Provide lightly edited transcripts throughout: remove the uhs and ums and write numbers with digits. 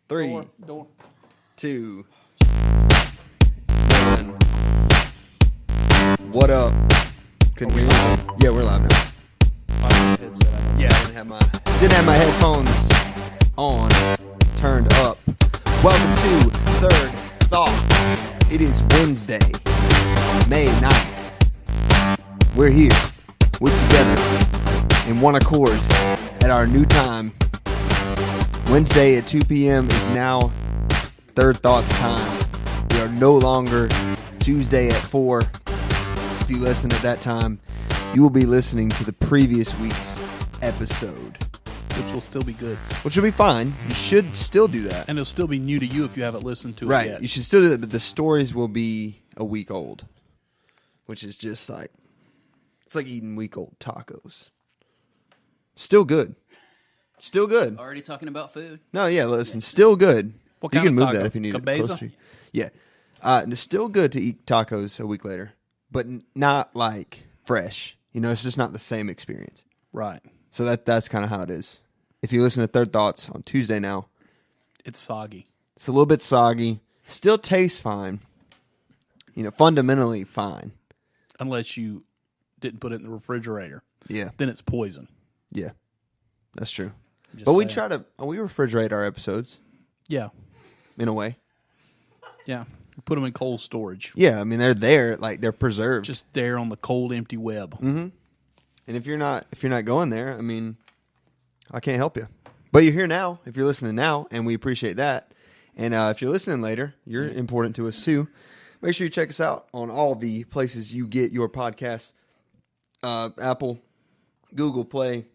3, Door. 2, 1. What up? Couldn't hear you. Yeah, we're live now. Yeah, I didn't have my headphones on, turned up. Welcome to Third Thoughts. It is Wednesday, May 9th. We're here. We're together in one accord at our new time. Wednesday at 2 p.m. is now Third Thoughts time. We are no longer Tuesday at 4. If you listen at that time, you will be listening to the previous week's episode. Which will still be good. Which will be fine. You should still do that. And it'll still be new to you if you haven't listened to it Right. yet. You should still do that, but the stories will be a week old. Which is just like, it's like eating week old tacos. Still good. Still good. Already talking about food? No, yeah, listen, still good. What You kind can of move taco? that if you need it Cabeza? closer to you. Yeah. It's still good to eat tacos a week later, but not like fresh. You know, it's just not the same experience. Right. So that's kind of how it is. If you listen to Third Thoughts on Tuesday now, It's soggy. it's a little bit soggy. Still tastes fine. You know, fundamentally fine. Unless you didn't put it in the refrigerator. Yeah. Then it's poison. Yeah. That's true. Just But we saying. we refrigerate our episodes Yeah. in a way. Yeah. We put them in cold storage. Yeah, I mean they're there, like they're preserved. Just there on the cold, empty web. Mm-hmm. And if you're not going there, I mean, I can't help you. But you're here now. If you're listening now, and we appreciate that. And if you're listening later, you're important to us too. Make sure you check us out on all the places you get your podcasts: Apple, Google Play,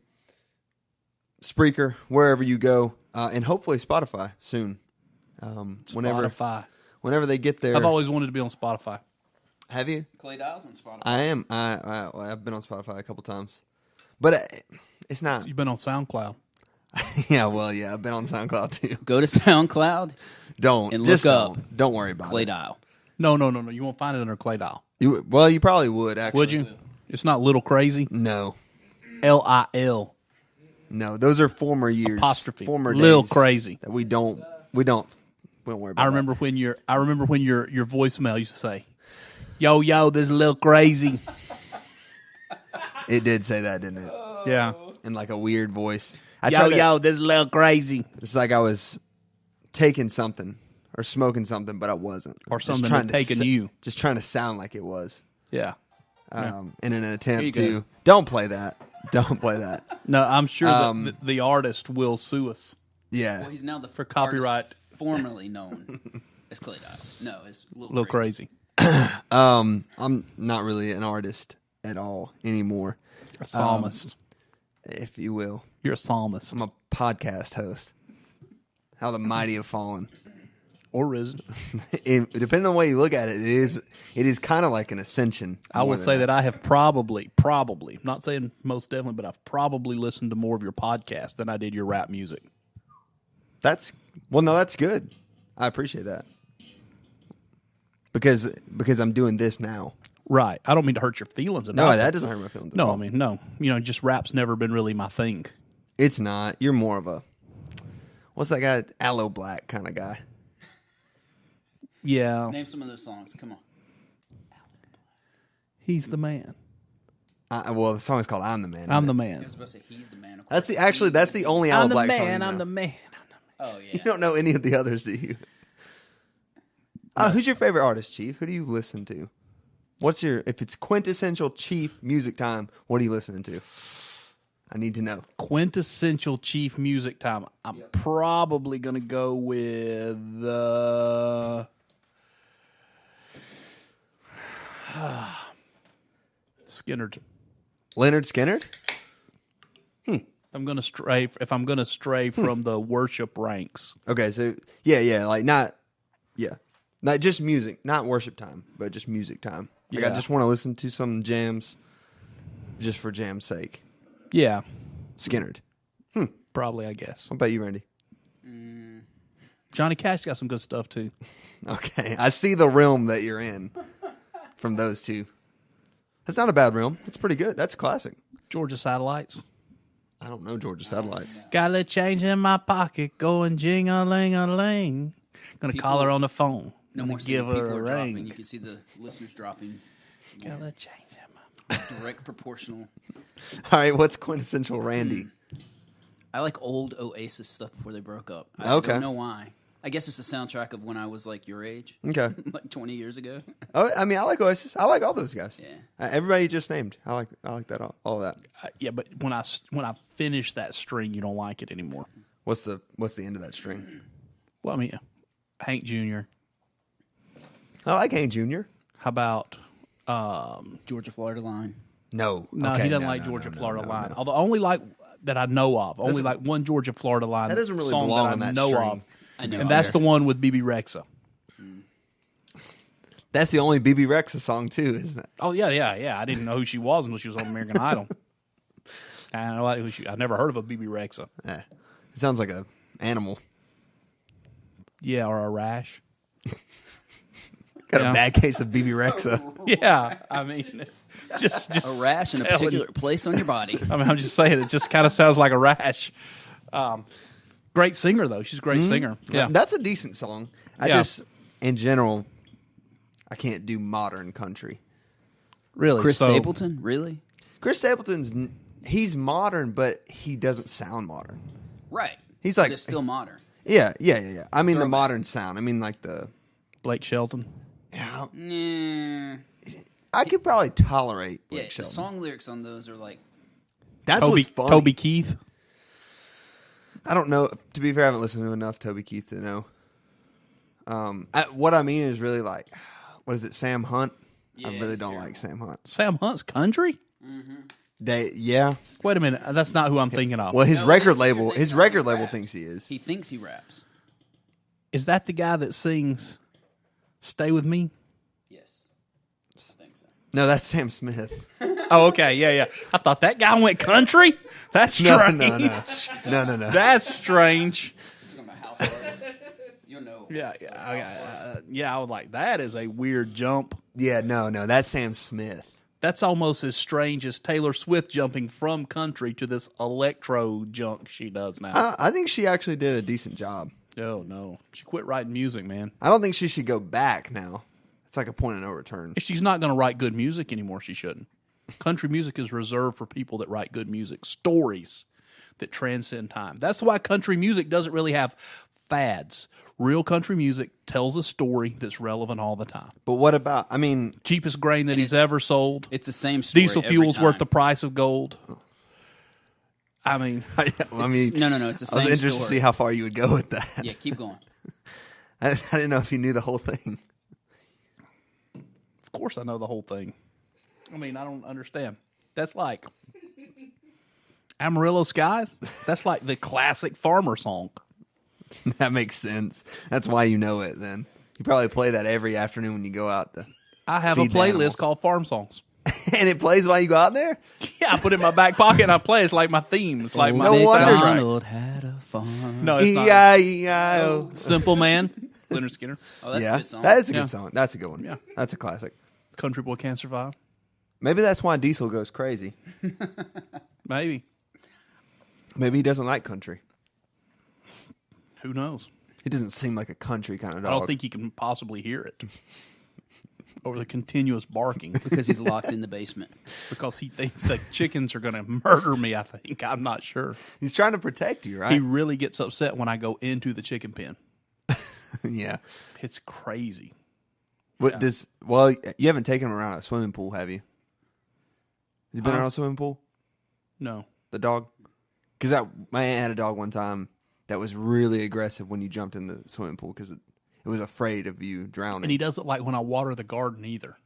Spreaker, wherever you go, and hopefully Spotify soon. Spotify. Whenever they get there. I've always wanted to be on Spotify. Have you? Clay Dial's on Spotify. I am. I've been on Spotify a couple times, but it's not. You've been on SoundCloud. Yeah, well, yeah, I've been on SoundCloud too. Go to SoundCloud Don't and just look up don't worry about Clay it. Dial. No. You won't find it under Clay Dial. You probably would actually. Would you? It's not Little Crazy. No, Lil. no, those are former years. Apostrophe. Former Lil days Crazy. that we don't worry about. I remember when your voicemail used to say, "Yo, this is Lil Crazy." It did say that, didn't it? Yeah. In like a weird voice. This is Lil Crazy. It's like I was taking something or smoking something, but I wasn't. Or Just something trying had to taken you. Just trying to sound like it was. Yeah. In an attempt you to go. don't play that. Don't play that. No, I'm sure that the artist will sue us. Yeah. Well, he's now the For copyright. artist formerly known as Clay Dial. No, it's Lil Crazy. I'm not really an artist at all anymore, A psalmist. if you will. You're a psalmist. I'm a podcast host. How the mighty have fallen. Or risen. Depending on the way you look at it, it is kind of like an ascension. I will say that I have probably, I'm not saying most definitely, but I've probably listened to more of your podcast than I did your rap music. That's good. I appreciate that because I'm doing this now. Right. I don't mean to hurt your feelings about No, it. that doesn't hurt my feelings. At No, all. I mean, no. Just rap's never been really my thing. It's not. You're more of a what's that guy? Aloe Black kind of guy. Yeah. Name some of those songs. Come on. He's the man. Well, the song is called "I'm the Man." I'm the I man. was about to say he's the man. Of That's course. that's the only Aloe I'm the Black song. you man. know. I'm the man. Oh, yeah. You don't know any of the others, do you? Who's your favorite artist, Chief? Who do you listen to? If it's quintessential Chief music time, what are you listening to? I need to know. Quintessential Chief music time. I'm probably going to go with Skinner. Leonard Skinner? I'm going to stray. If I'm going to stray from the worship ranks, Okay, so like not just music, not worship time, but just music time. Like I Yeah. just want to listen to some jams, just for jam's sake. yeah, Skinnerd. probably. I guess What about you, Randy? Johnny Cash got some good stuff too. Okay, I see the realm that you're in from those two. That's not a bad realm. That's pretty good. That's classic. Georgia Satellites. I don't know Georgia Satellites. Got a change in my pocket, going jing-a-ling-a-ling. Gonna call her on the phone. No more give her people a are ring. dropping. You can see the listeners dropping. Got a change in my Direct proportional. All right, what's quintessential Randy? I like old Oasis stuff before they broke up. I Okay. don't know why. I guess it's a soundtrack of when I was like your age. Okay. Like 20 years ago. Oh, I mean, I like Oasis. I like all those guys. Yeah. Everybody you just named. I like that all that. Yeah, but when I finish that string, you don't like it anymore. What's the end of that string? Well, I mean, Hank Jr. I like Hank Jr. How about Georgia Florida line. No, no? okay, He doesn't no, like no, Georgia no, Florida no, line. no. Although only like that I know of. Only like one Georgia Florida line. That doesn't really song belong that on I that know string. of. I know. And that's the one with BB Rexa. That's the only BB Rexa song too, isn't it? Oh yeah. I didn't know who she was until she was on American Idol. I never heard of a BB Rexa. It sounds like a animal. Yeah, or a rash. Got Yeah. a bad case of BB Rexa. Yeah, I mean, just A rash in a telling particular you. place on your body. I mean, I'm just saying, it just kind of sounds like a rash. Great singer though. She's a great singer. Yeah, That's a decent song. I Yeah. just, in general, I can't do modern country. really. Chris So- Stapleton? Really? Chris Stapleton's he's modern, but he doesn't sound modern. Right. He's But like- it's still modern. Yeah. I mean the throwback. modern sound. I mean like the. Blake Shelton. Yeah, Nah. I could probably tolerate Yeah, Blake the Shelton. song lyrics on those are like, That's what's funny. Toby Keith. I don't know. To be fair, I haven't listened to enough Toby Keith to know. What I mean is really like, what is it, Sam Hunt? I Yeah, really it's don't terrible. like Sam Hunt. Sam Hunt's country. Yeah. Wait a minute, that's not who I'm thinking of. Well, his No, record you're label, thinking his of record who label raps. thinks he is. he thinks he raps. Is that the guy that sings "Stay with Me"? Yes. I think so. No, that's Sam Smith. Oh, okay, yeah. I thought that guy went country. That's strange. No. That's strange. Talking about house party. You'll know. Yeah. I was like, that is a weird jump. Yeah, no, that's Sam Smith. That's almost as strange as Taylor Swift jumping from country to this electro junk she does now. I think she actually did a decent job. Oh no, she quit writing music, man. I don't think she should go back now. It's like a point of no return. If she's not going to write good music anymore, she shouldn't. Country music is reserved for people that write good music, stories that transcend time. That's why country music doesn't really have fads. Real country music tells a story that's relevant all the time. But what about, I mean, Cheapest grain that he's ever sold. It's the same story. Diesel every fuel's time. worth the price of gold. I mean, no, No. It's the same I was interested story. to see how far you would go with that. Yeah, keep going. I didn't know if you knew the whole thing. of course I know the whole thing. I mean, I don't understand. That's like Amarillo Skies. That's like the classic farmer song. That makes sense. That's why you know it then. You probably play that every afternoon when you go out to. I have Feed a the playlist animals. called Farm Songs. And it plays while you go out there? Yeah, I put it in my back pocket and I play. It's like my theme. It's like my No wonder. soundtrack. Donald had a farm. No, it's not. E-I-E-I-O. Simple Man, Leonard Skinner. Oh, that's Yeah, a good song. that is a Yeah. good song. That's a good one. Yeah. That's a classic. Country Boy Can't Survive. Maybe that's why Diesel goes crazy. Maybe. Maybe he doesn't like country. Who knows? He doesn't seem like a country kind of I dog. don't think he can possibly hear it over the continuous barking because he's locked in the basement. because he thinks the chickens are going to murder me, I think. I'm not sure. He's trying to protect you, right? He really gets upset when I go into the chicken pen. Yeah. It's crazy. What does? Well, you haven't taken him around a swimming pool, have you? Has he been Huh? around a swimming pool? No. The dog? Because my aunt had a dog one time that was really aggressive when you jumped in the swimming pool because it was afraid of you drowning. And he doesn't like when I water the garden either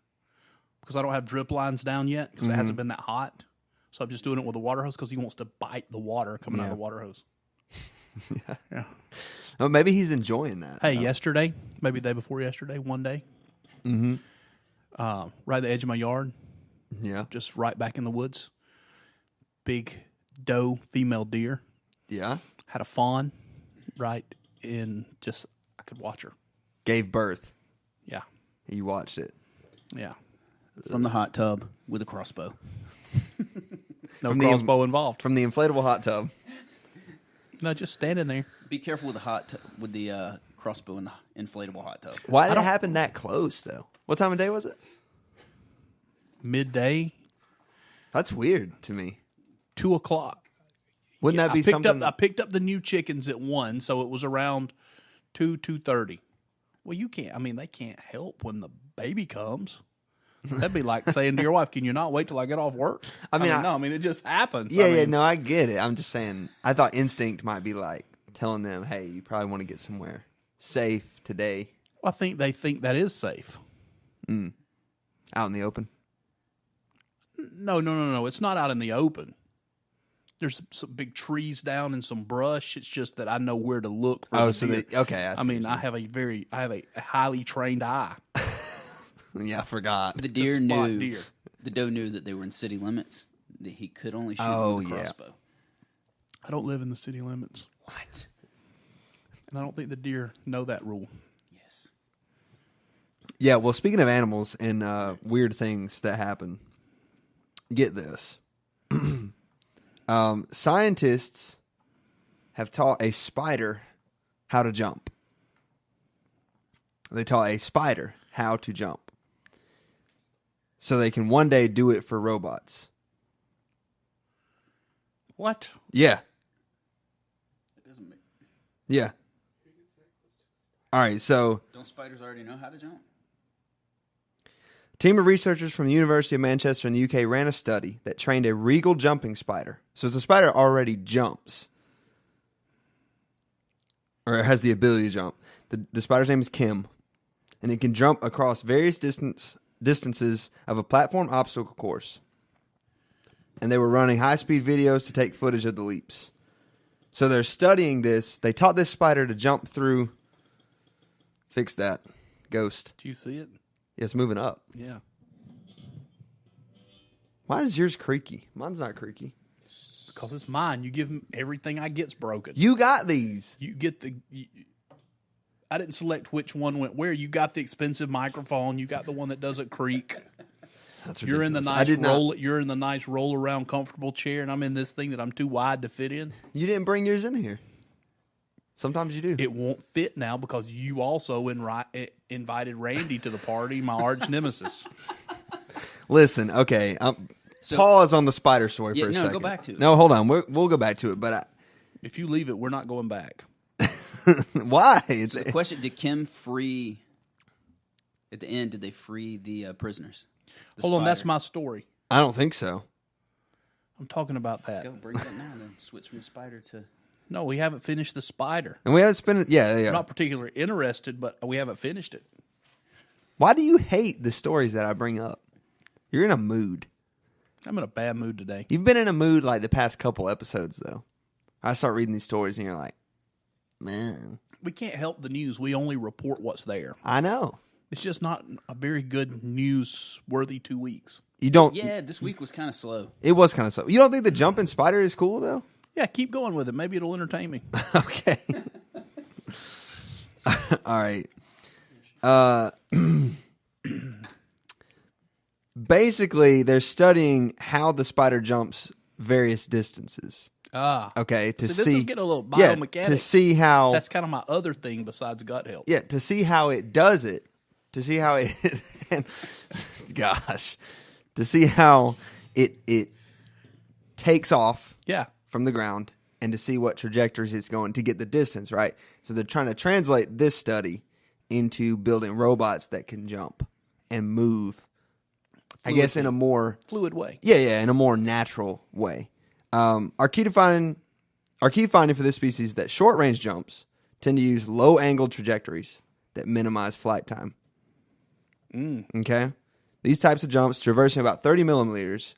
because I don't have drip lines down yet because it hasn't been that hot. So I'm just doing it with a water hose because he wants to bite the water coming out of the water hose. Yeah. Oh, maybe he's enjoying that. Hey, though. yesterday, maybe the day before yesterday, one day, right at the edge of my yard, Yeah. just right back in the woods, big doe female deer Yeah. had a fawn right in just, I could watch her. Gave birth. Yeah. You watched it. Yeah. From the hot tub with a crossbow. No from crossbow involved. from the inflatable hot tub. No, just standing there. Be careful with the crossbow in the inflatable hot tub. Why did it happen that close though? What time of day was it? Midday, That's weird to me. 2:00. Wouldn't that be something? I picked up the new chickens at 1, so it was around 2:30. Well, you can't. I mean, they can't help when the baby comes. That'd be like saying to your wife, "Can you not wait till I get off work?" I mean, it just happens. Yeah, no, I get it. I'm just saying. I thought instinct might be like telling them, "Hey, you probably want to get somewhere safe today." I think they think that is safe. Out in the open. No. It's not out in the open. There's some big trees down and some brush. It's just that I know where to look for the deer. Okay. I have a highly trained eye. Yeah, I forgot. The deer knew. The doe knew that they were in city limits. That he could only shoot with a crossbow. I don't live in the city limits, What? and I don't think the deer know that rule. Yes. Yeah, well, speaking of animals and weird things that happen, get this. Scientists have taught a spider how to jump. They taught a spider how to jump. So they can one day do it for robots. What? Yeah. It doesn't make. Yeah. All right, so Don't spiders already know how to jump? a team of researchers from the University of Manchester in the UK ran a study that trained a regal jumping spider. So it's a spider already jumps. Or has the ability to jump. The spider's name is Kim. And it can jump across various distances of a platform obstacle course. And they were running high-speed videos to take footage of the leaps. So they're studying this. They taught this spider to jump through. Fix that. Ghost. Do you see it? It's moving up. Yeah. Why is yours creaky? Mine's not creaky. Because it's mine. You give them everything I get's broken. You got these. You get I didn't select which one went where. You got the expensive microphone. You got the one that doesn't creak. That's You're in the ridiculous. nice You're in the nice roll around comfortable chair, and I'm in this thing that I'm too wide to fit in. You didn't bring yours in here. Sometimes you do. It won't fit now because you also invited Randy to the party, my arch nemesis. Listen, okay. Pause on the spider story for a second. Go back to it. No, hold on. We'll go back to it. But If you leave it, we're not going back. why? So the question: did Kim free? At the end, did they free the prisoners? Hold on, that's my story. I don't think so. I'm talking about that. Go bring that now. Then switch from the spider to. No, we haven't finished the spider. And we haven't spent it. Yeah. I'm not particularly interested, but we haven't finished it. Why do you hate the stories that I bring up? You're in a mood. I'm in a bad mood today. You've been in a mood like the past couple episodes, though. I start reading these stories and you're like, man. We can't help the news. We only report what's there. I know. It's just not a very good news-worthy 2 weeks. You don't. Yeah, this week was kind of slow. It was kind of slow. You don't think the jumping spider is cool, though? Yeah, keep going with it. Maybe it'll entertain me. Okay. All right. Basically, they're studying how the spider jumps various distances. Okay, to This see. is getting a little biomechanics. To see how. That's kind of my other thing besides gut health. Yeah, to see how it does it. To see how it. Gosh. To see how it takes off. Yeah. From the ground, and to see what trajectories it's going to get the distance, right? So they're trying to translate this study into building robots that can jump and move, I guess, in a more fluid way. Yeah, in a more natural way. Our key finding for this species is that short-range jumps tend to use low-angled trajectories that minimize flight time. Okay? These types of jumps, traversing about 30 millimeters,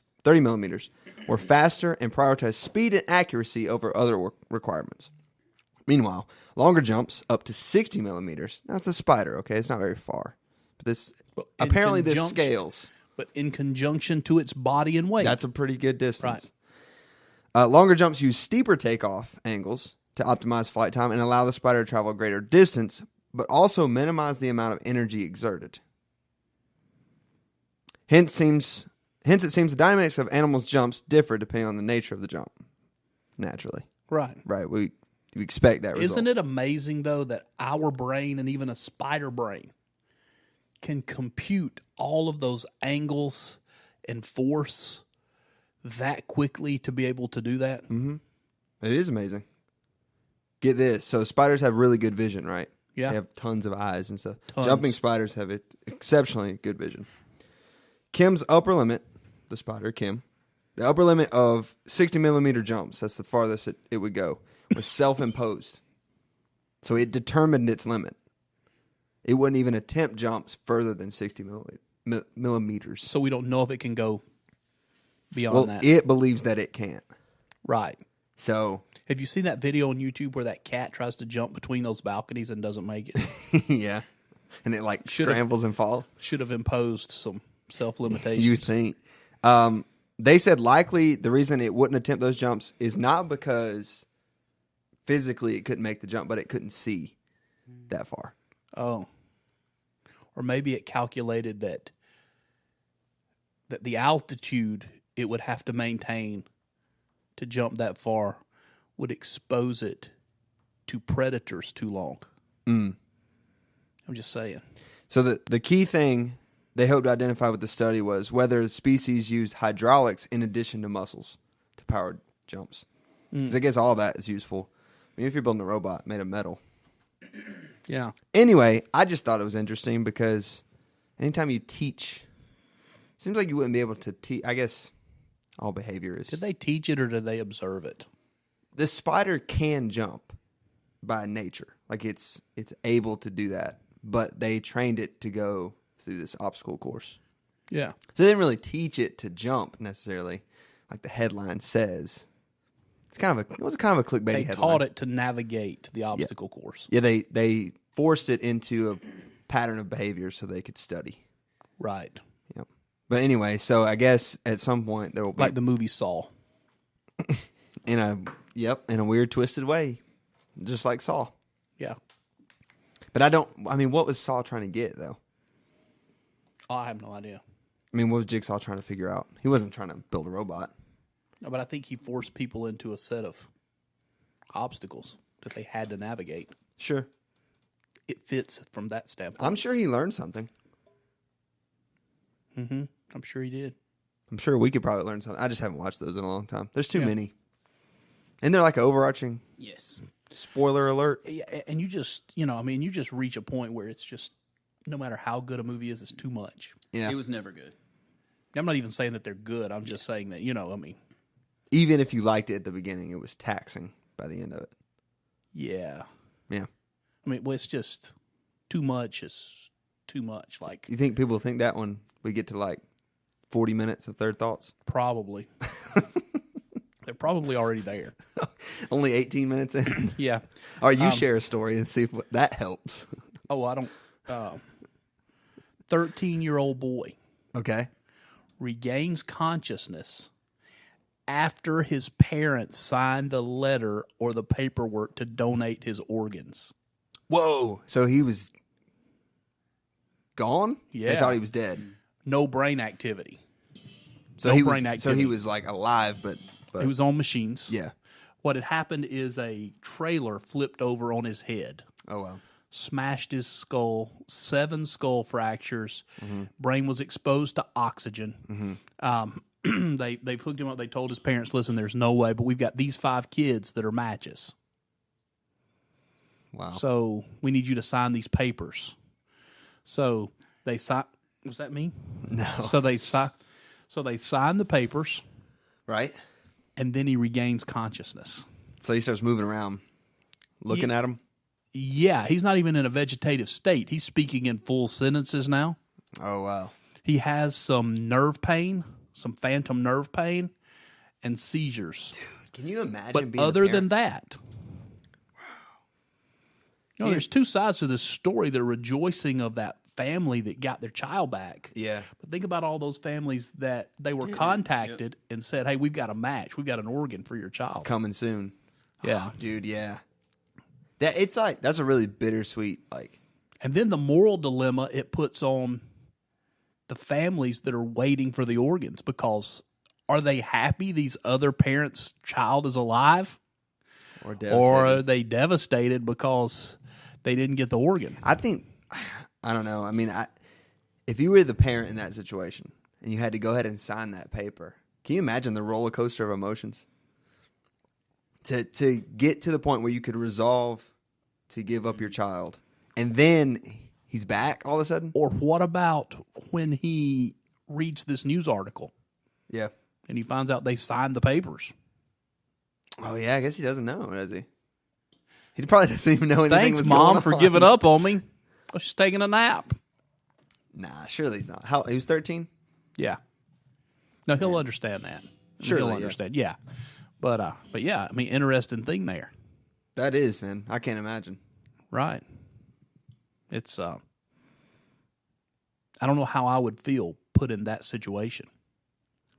were faster and prioritized speed and accuracy over other requirements. Meanwhile, longer jumps up to 60 millimeters. That's a spider, okay? It's not very far. But this scales. But in conjunction to its body and weight. That's a pretty good distance. Right. Longer jumps use steeper takeoff angles to optimize flight time and allow the spider to travel a greater distance, but also minimize the amount of energy exerted. Hence Hence, it seems the dynamics of animals' jumps differ depending on the nature of the jump. Naturally. Right. Right. We expect that result. Isn't it amazing, though, that our brain and even a spider brain can compute all of those angles and force that quickly to be able to do that? Mm-hmm. It is amazing. Get this. So spiders have really good vision, right? Yeah. They have tons of eyes and stuff. Tons. Jumping spiders have exceptionally good vision. Kim's upper limit, the spider Kim, the upper limit of 60 millimeter jumps, that's the farthest it would go, was self-imposed. So it determined its limit. It wouldn't even attempt jumps further than 60 millimeters. So we don't know if it can go beyond that. It believes that it can't. Right. So, have you seen that video on YouTube where that cat tries to jump between those balconies and doesn't make it? yeah. And it scrambles and falls. Should have imposed some self-limitations. You think. They said likely the reason it wouldn't attempt those jumps is not because physically it couldn't make the jump, but it couldn't see that far. Oh. Or maybe it calculated that the altitude it would have to maintain to jump that far would expose it to predators too long. I'm just saying. So the key thing they hoped to identify with the study was whether the species used hydraulics in addition to muscles to power jumps. Because I guess all that is useful. I mean, if you're building a robot made of metal. Yeah. Anyway, I just thought it was interesting because anytime you teach, it seems like you wouldn't be able to teach. I guess all behavior is. Did they teach it or did they observe it? The spider can jump by nature. Like it's able to do that. But they trained it to go through this obstacle course. Yeah. So they didn't really teach it to jump necessarily, like the headline says. It was kind of a clickbaity They headline. taught it to navigate the obstacle course. Yeah, they forced it into a pattern of behavior so they could study. Right. Yep. But anyway, so I guess at some point there will be Like the movie Saw. in a weird twisted way, just like Saw. Yeah. But what was Saw trying to get though? Oh, I have no idea. I mean, what was Jigsaw trying to figure out? He wasn't trying to build a robot. No, but I think he forced people into a set of obstacles that they had to navigate. Sure. It fits from that standpoint. I'm sure he learned something. Mm-hmm. I'm sure he did. I'm sure we could probably learn something. I just haven't watched those in a long time. There's too Yeah. many. And they're like an overarching Yes. spoiler alert. Yeah, and you just, you just reach a point where it's just, no matter how good a movie is, it's too much. Yeah. It was never good. I'm not even saying that they're good. I'm just saying that, Even if you liked it at the beginning, it was taxing by the end of it. yeah. Yeah. It's just too much is too much. Like, You think people think that when we get to like 40 minutes of third thoughts? probably. They're probably already there. Only 18 minutes in? Yeah. All right, you share a story and see if that helps. Oh, I don't. 13-year-old boy Okay. regains consciousness after his parents signed the letter or the paperwork to donate his organs. Whoa. So he was gone? Yeah. They thought he was dead. No brain activity. So No he brain was activity. he was like alive, but He was on machines. yeah. What had happened is a trailer flipped over on his head, Oh wow. smashed his skull, 7 skull fractures. Brain was exposed to oxygen. They hooked him up. They told his parents, "Listen, there's no way, but we've got these 5 kids that are matches. Wow. So we need you to sign these papers." So they signed. Was that me? No. So they signed the papers, Right? and then he regains consciousness. So he starts moving around, looking at him. Yeah, he's not even in a vegetative state. He's speaking in full sentences now. Oh wow. He has some nerve pain, some phantom nerve pain, and seizures. Can you imagine But being other a than parent? that, there's 2 sides to this story. The rejoicing of that family that got their child back. Yeah. But think about all those families that they were contacted and said, "Hey, we've got a match. We've got an organ for your child." Coming soon. Yeah. Oh, dude, yeah. That's a really bittersweet, like, And then the moral dilemma it puts on the families that are waiting for the organs, because are they happy these other parents' child is alive? Or are they devastated because they didn't get the organ? I don't know. I mean, if you were the parent in that situation and you had to go ahead and sign that paper, can you imagine the roller coaster of emotions? To get to the point where you could resolve to give up your child, and then he's back all of a sudden? Or what about when he reads this news article? Yeah. And he finds out they signed the papers. Oh, yeah, I guess he doesn't know, does he? He probably doesn't even know anything Thanks, was Mom, going on. for giving up on me. I was just taking a nap. Nah, surely he's not. He was 13? Yeah. No, he'll understand that. Surely, he'll yeah. understand. Yeah. But yeah, I mean, interesting thing there. That is, man. I can't imagine. Right. It's I don't know how I would feel put in that situation.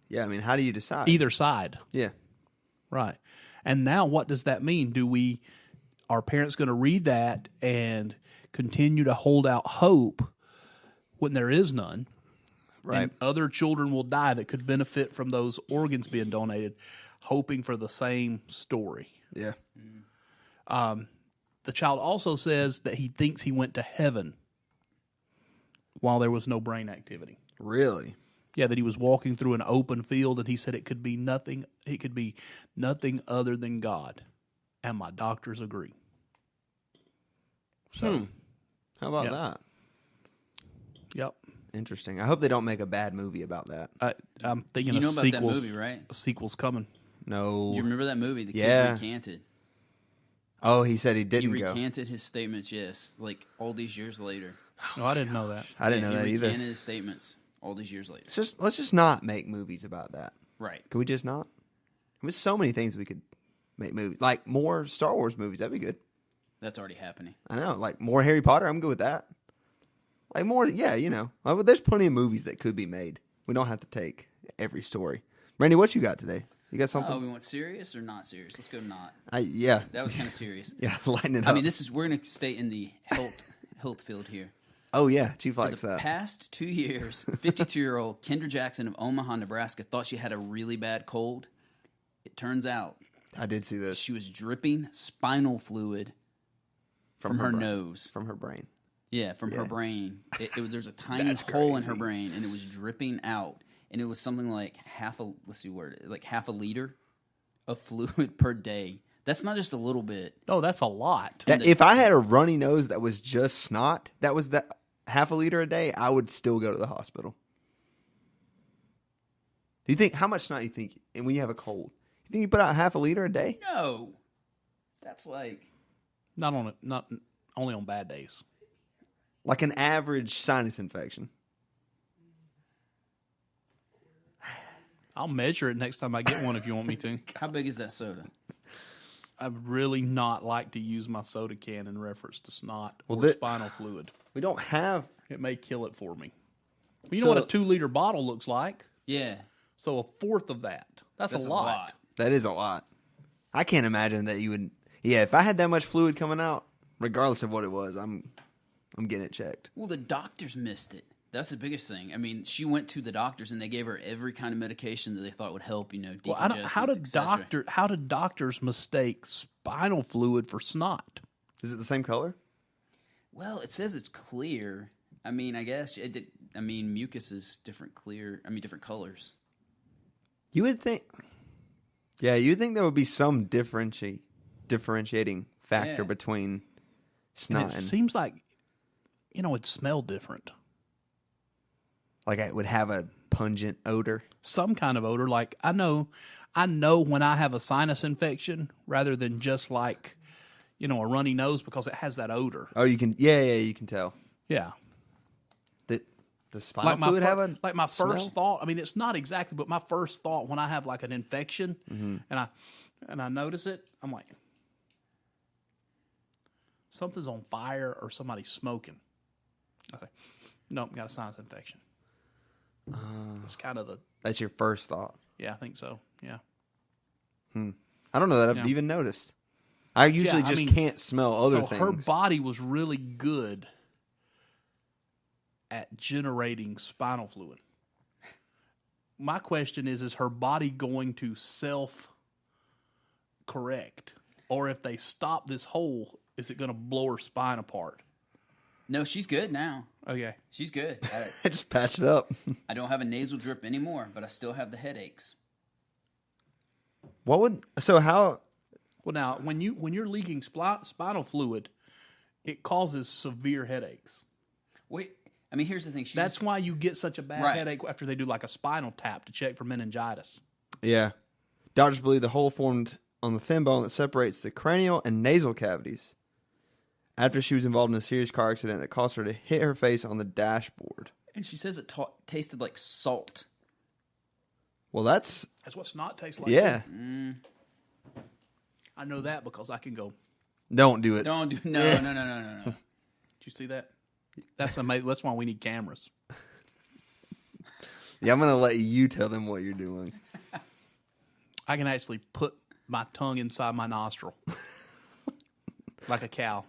Yeah, I mean, how do you decide? Either side. Yeah. Right. And now what does that mean? Are parents going to read that and continue to hold out hope when there is none? Right. And other children will die that could benefit from those organs being donated, hoping for the same story. Yeah. The child also says that he thinks he went to heaven while there was no brain activity. Really? Yeah, that he was walking through an open field, and he said it could be nothing. It could be nothing other than God, and my doctors agree. So, How about Yep. that? Yep, Interesting. I hope they don't make a bad movie about that. I'm thinking You a know about that sequel's movie, right? a sequel's coming. No. Do you remember that movie? The Yeah. kid recanted. Oh, he said he He didn't go. recanted his statements, yes, like all these years later. No, I didn't know that. I didn't know He that either. recanted his statements all these years later. Let's just not make movies about that. Right. Can we just not? There's so many things we could make movies. Like more Star Wars movies. That'd be good. That's already happening. I know. Like more Harry Potter. I'm good with that. Like more, yeah, you know. There's plenty of movies that could be made. We don't have to take every story. Randy, what you got today? You got something? Oh, we want serious or not serious? Let's go not. Yeah. That was kind of serious. Yeah, lighten it up. I mean, we're going to stay in the health field here. Oh, yeah. Chief For likes the that. past 2 years, 52-year-old Kendra Jackson of Omaha, Nebraska, thought she had a really bad cold. It turns out I did see this. she was dripping spinal fluid from her brain. nose. From her brain. Yeah, from her brain. There's a tiny That's hole in her crazy. brain, and it was dripping out. And it was something like half a liter of fluid per day. That's not just a little bit. No, that's a lot. If I had a runny nose that was just snot, that was that half a liter a day, I would still go to the hospital. Do you think, how much snot you think, and when you have a cold, you think you put out half a liter a day? No, that's like Not only on bad days. Like an average sinus infection. I'll measure it next time I get one if you want me to. how big is that soda? I'd really not like to use my soda can in reference to snot Well, or spinal fluid. We don't have, It may kill it for me. You know what a 2-liter bottle looks like? Yeah, So a fourth of that. That's a lot. that is a lot. I can't imagine that you would, if I had that much fluid coming out, regardless of what it was, I'm getting it checked. Well, the doctors missed it. That's the biggest thing. I mean, she went to the doctors and they gave her every kind of medication that they thought would help. Well, how do doctors mistake spinal fluid for snot? Is it the same color? Well, it says it's clear. I mean, I guess mucus is different colors. You would think, you would think there would be some differentiating factor Yeah. between And snot it and seems like, it smelled different. like it would have a pungent odor. Some kind of odor. Like I know when I have a sinus infection rather than just like, a runny nose because it has that odor. Oh, you can, you can tell. Yeah. The spinal fluid have a like my smell? first thought. I mean, it's not exactly, but my first thought when I have like an infection and I notice it, I'm like, something's on fire or somebody's smoking. I say, nope, got a sinus infection. It's kind of That's your first thought. I think so. Yeah. I don't know that I've even noticed. I usually can't smell other so things. her body was really good at generating spinal fluid. My question is her body going to self-correct? Or if they stop this hole, is it going to blow her spine apart? No, she's good now. Okay. She's good. I just patched it up. I don't have a nasal drip anymore, but I still have the headaches. How? Well, now, when you're leaking spinal fluid, it causes severe headaches. Wait, I mean, here's the thing. That's why you get such a bad Right. headache after they do like a spinal tap to check for meningitis. Yeah. Doctors believe the hole formed on the thin bone that separates the cranial and nasal cavities after she was involved in a serious car accident that caused her to hit her face on the dashboard. And she says it tasted like salt. Well, that's what snot tastes like. yeah. I know that because I can go. Don't do it. No. Did you see that? That's amazing. That's why we need cameras. Yeah, I'm gonna let you tell them what you're doing. I can actually put my tongue inside my nostril. Like a cow.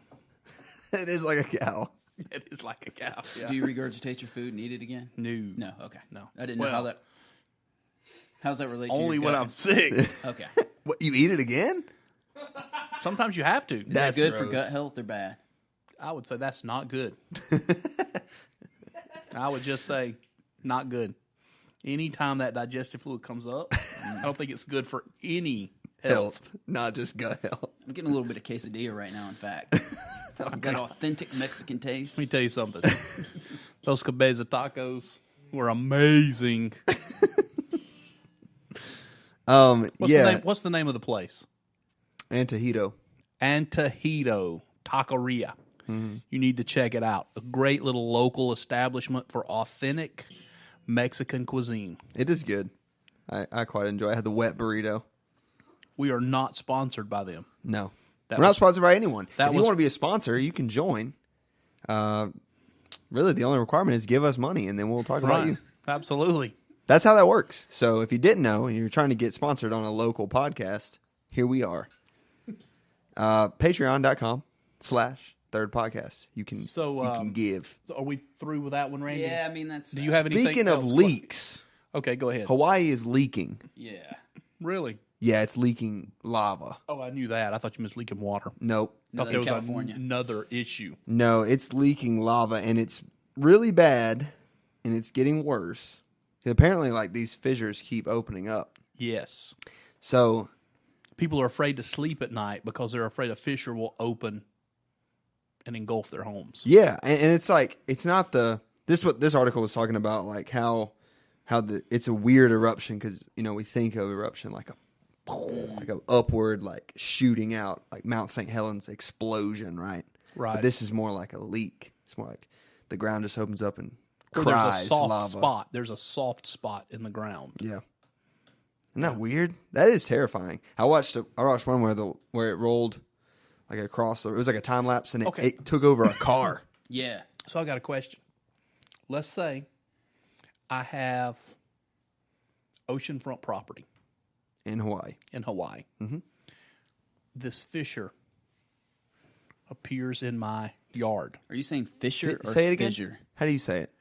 It is like a cow. It is like a cow. Yeah. Do you regurgitate your food and eat it again? No. No, okay. No. I didn't know how that... How's that relate to Only your when gut? I'm sick. Okay. What, you eat it again? Sometimes you have to. Is That's that good for gross. gut health or bad? I would say that's not good. I would just say not good. Anytime that digestive fluid comes up, I don't think it's good for any health. Not just gut health. I'm getting a little bit of quesadilla right now, in fact. I've got authentic Mexican taste. Let me tell you something. Those cabeza tacos were amazing. What's the name of the place? Antojito. Antojito Taqueria. Mm-hmm. You need to check it out. A great little local establishment for authentic Mexican cuisine. It is good. I quite enjoy it. I had the wet burrito. We are not sponsored by them. No. We're not sponsored by anyone. If you was- want to be a sponsor, you can join. Really, the only requirement is give us money, and then we'll talk about you. Absolutely. That's how that works. So if you didn't know and you're trying to get sponsored on a local podcast, here we are. Patreon.com/thirdpodcast. You can give. So are we through with that one, Randy? Yeah, I mean, that's... Do you have anything Speaking of else? leaks, Okay, go ahead. Hawaii is leaking. Yeah. Really? Yeah, it's leaking lava. Oh, I knew that. I thought you meant leaking water. Nope. No, Thought there was California. another issue. No, it's leaking lava, and it's really bad, and it's getting worse. Apparently, like, these fissures keep opening up. Yes. So People are afraid to sleep at night because they're afraid a fissure will open and engulf their homes. yeah, and it's like it's not what this article was talking about, like how it's a weird eruption because we think of eruption like a upward like shooting out like Mount St. Helens explosion, right? Right. But this is more like a leak. It's more like the ground just opens up and Or cries there's a soft lava. spot. There's a soft spot in the ground. Yeah. Isn't that weird? That is terrifying. I watched one where it rolled like across. It was like a time lapse, and it took over a car. Yeah. So I got a question. Let's say I have oceanfront property In Hawaii. in Hawaii. Mm-hmm. This fissure appears in my yard. Are you saying Fisher or Say it again. Fissure? How do you say it?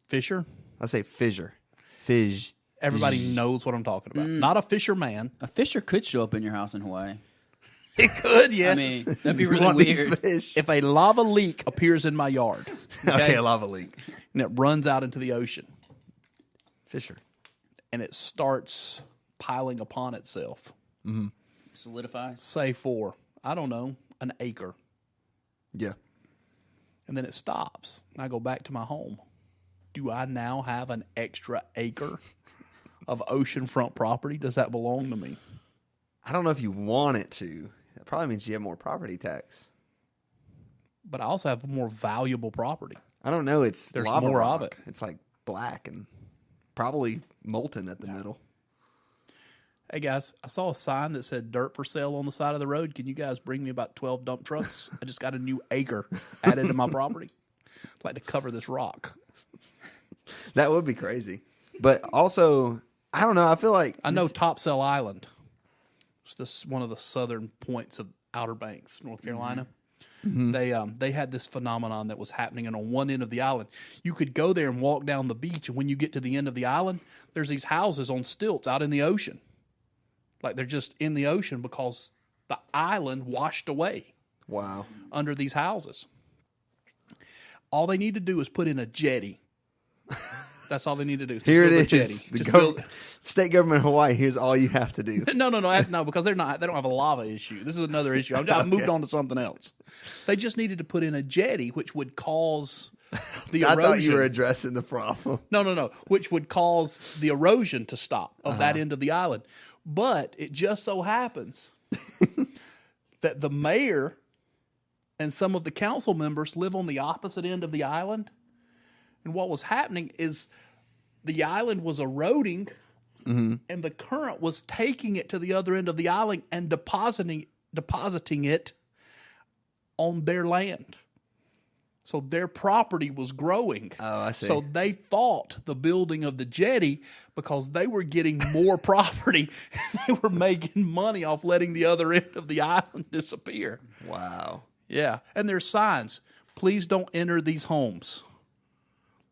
Fissure? I say fissure. Fizz. Everybody knows what I'm talking about. Not a fisherman. A Fisher could show up in your house in Hawaii. It could, yeah. I mean, that'd be We really want these weird. fish. If a lava leak appears in my yard, Okay, a lava leak. and it runs out into the ocean, Fisher. and it starts piling upon itself, Solidifies. say for, I don't know, an acre, Yeah. and then it stops, and I go back to my home. Do I now have an extra acre of oceanfront property? Does that belong to me? I don't know if you want it to. That probably means you have more property tax. But I also have more valuable property. I don't know. It's There's lava more rock. of it. It's like black and probably molten at the middle. Hey, guys, I saw a sign that said dirt for sale on the side of the road. Can you guys bring me about 12 dump trucks? I just got a new acre added to my property. I'd like to cover this rock. That would be crazy. But also, I don't know. I feel like I know Topsail Island. It's one of the southern points of Outer Banks, North Carolina. They had this phenomenon that was happening, and on one end of the island, you could go there and walk down the beach, and when you get to the end of the island, there's these houses on stilts out in the ocean. Like they're just in the ocean because the island washed away. Wow. Under these houses. All they need to do is put in a jetty. That's all they need to do. Here it Build a is. jetty. The state government of Hawaii, here's all you have to do. No, because they don't have a lava issue. This is another issue. I've moved on to something else. They just needed to put in a jetty, which would cause the erosion. I thought you were addressing the problem. No. Which would cause the erosion to stop of that end of the island. But it just so happens that the mayor and some of the council members live on the opposite end of the island. And what was happening is the island was eroding, and the current was taking it to the other end of the island and depositing it on their land. So their property was growing. Oh, I see. So they fought the building of the jetty because they were getting more property and they were making money off letting the other end of the island disappear. Wow. Yeah. And there's signs. Please don't enter these homes.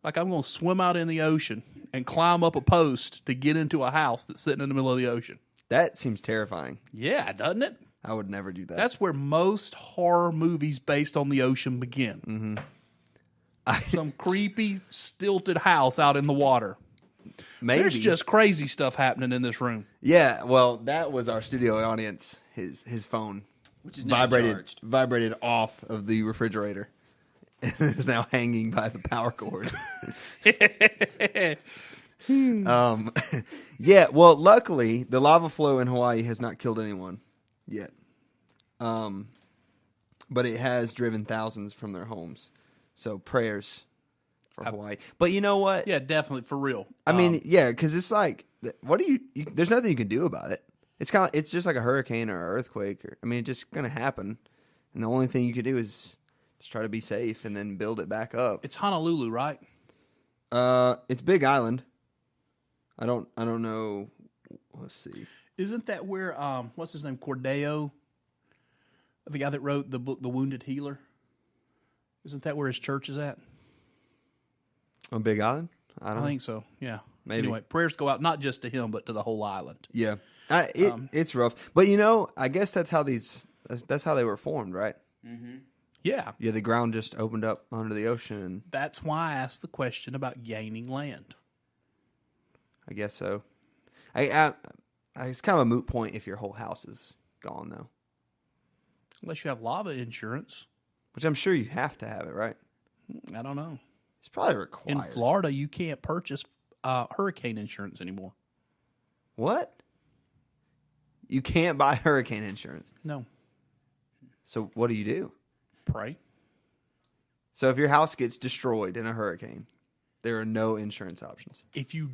Like I'm going to swim out in the ocean and climb up a post to get into a house that's sitting in the middle of the ocean. That seems terrifying. Yeah, doesn't it? I would never do that. That's where most horror movies based on the ocean begin. Some creepy, stilted house out in the water. Maybe. There's just crazy stuff happening in this room. Yeah, well, that was our studio audience. His phone, which is now charged. vibrated off of the refrigerator. And is now hanging by the power cord. Yeah, well, luckily, the lava flow in Hawaii has not killed anyone yet. But it has driven thousands from their homes. So prayers for Hawaii. But you know what? Yeah, definitely, for real. I mean, yeah, because it's like, what do you there's nothing you can do about it. It's just like a hurricane or an earthquake. It's just going to happen. And the only thing you can do is just try to be safe and then build it back up. It's Honolulu, right? It's Big Island. I don't know. Let's see. Isn't that where what's his name? Cordeo, the guy that wrote the book The Wounded Healer? Isn't that where his church is at? On Big Island? I think so. Yeah. Maybe. Anyway, prayers go out not just to him but to the whole island. Yeah. It's rough. But I guess that's how they were formed, right? Mm-hmm. Yeah. Yeah, the ground just opened up under the ocean. That's why I asked the question about gaining land. I guess so. It's kind of a moot point if your whole house is gone, though. Unless you have lava insurance. Which I'm sure you have to have it, right? I don't know. It's probably required. In Florida, you can't purchase hurricane insurance anymore. What? You can't buy hurricane insurance? No. So what do you do? Pray. So if your house gets destroyed in a hurricane, there are no insurance options. If you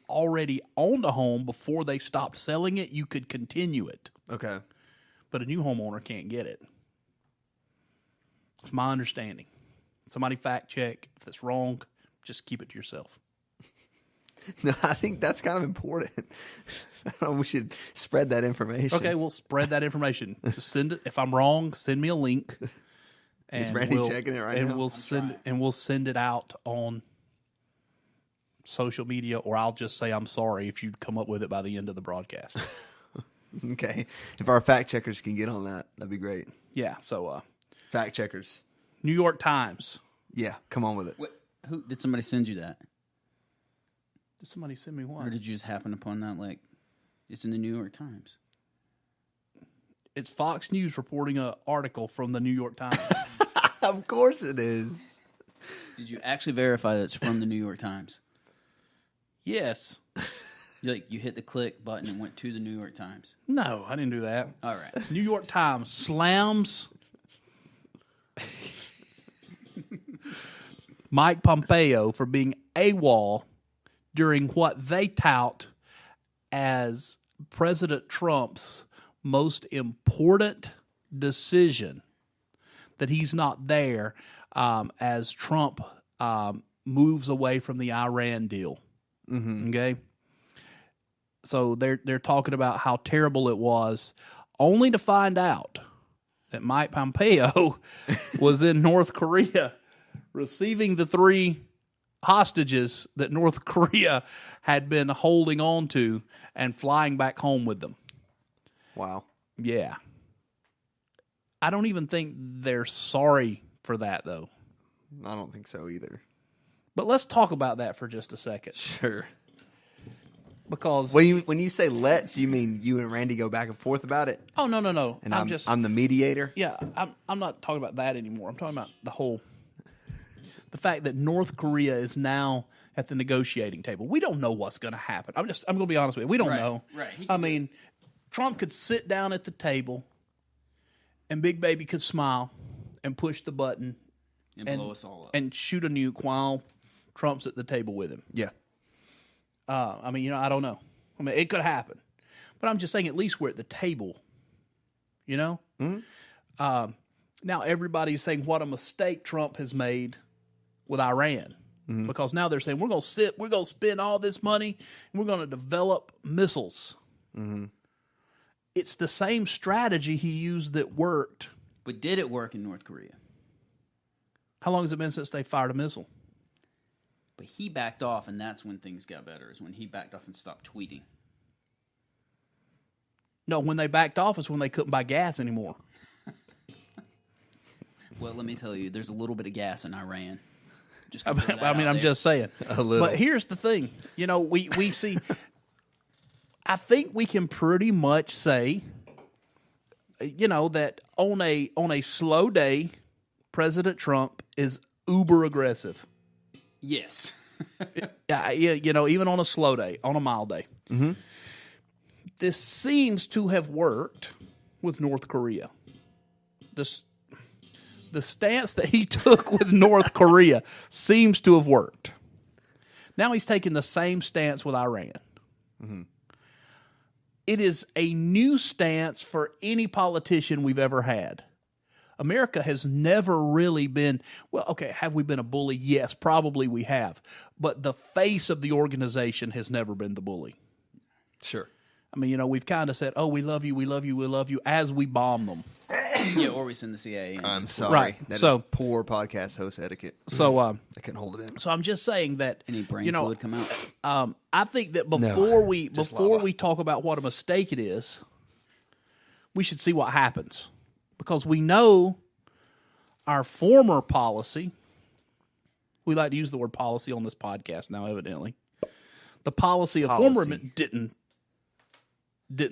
already owned a home before they stopped selling it, you could continue it. Okay. But a new homeowner can't get it. It's my understanding. Somebody fact check. If it's wrong, just keep it to yourself. No, I think that's kind of important. We should spread that information. Okay, we'll spread that information. Just send it. If I'm wrong, send me a link. Is Randy checking it right now? And we'll send it out on social media, or I'll just say I'm sorry if you come up with it by the end of the broadcast. Okay. If our fact checkers can get on that, that'd be great. Yeah, so fact checkers. New York Times. Yeah, come on with it. Who did somebody send you that? Did somebody send me what? Or did you just happen upon that? Like, it's in the New York Times. It's Fox News reporting an article from the New York Times. Of course it is. Did you actually verify that it's from the New York Times? Yes. You hit the click button and went to the New York Times. No, I didn't do that. All right. New York Times slams Mike Pompeo for being AWOL during what they tout as President Trump's most important decision, that he's not there as Trump moves away from the Iran deal. Mm-hmm. Okay? So they're talking about how terrible it was, only to find out that Mike Pompeo was in North Korea receiving the 3 hostages that North Korea had been holding on to and flying back home with them. Wow. Yeah. I don't even think they're sorry for that, though. I don't think so either. But let's talk about that for just a second. Sure. Because When you say let's, you mean you and Randy go back and forth about it? oh no, And I'm the mediator? yeah, I'm not talking about that anymore. I'm talking about the fact that North Korea is now at the negotiating table. We don't know what's going to happen. I'm going to be honest with you. We don't know. Right. I mean, Trump could sit down at the table, and Big Baby could smile and push the button and blow us all up and shoot a nuke while Trump's at the table with him. Yeah. I mean, I don't know. I mean, it could happen. But I'm just saying at least we're at the table, Mm-hmm. Now everybody's saying what a mistake Trump has made with Iran. Mm-hmm. Because now they're saying we're going to spend all this money, and we're going to develop missiles. Mm-hmm. It's the same strategy he used that worked. But did it work in North Korea? How long has it been since they fired a missile? But he backed off, and that's when things got better, is when he backed off and stopped tweeting. No, when they backed off is when they couldn't buy gas anymore. Well, let me tell you, there's a little bit of gas in Iran. I'm just saying. A little. But here's the thing. We see... I think we can pretty much say, that on a slow day, President Trump is uber aggressive. Yes. Yeah, even on a slow day, on a mild day. Mm-hmm. This seems to have worked with North Korea. The stance that he took with North Korea seems to have worked. Now he's taking the same stance with Iran. Mm-hmm. It is a new stance for any politician we've ever had. America has never really been, well, okay, have we been a bully? Yes, probably we have. But the face of the organization has never been the bully. Sure. I mean, we've kind of said, oh, we love you, we love you, we love you, as we bomb them. Yeah, or we send the CIA in. I'm sorry. Right. That So- is poor podcast host etiquette. So, I couldn't hold it in. so I'm just saying that, Any brain fluid come out? I think that before lava. we talk about what a mistake it is, we should see what happens. Because we know our former policy, we like to use the word policy on this podcast now, evidently. The policy of former didn't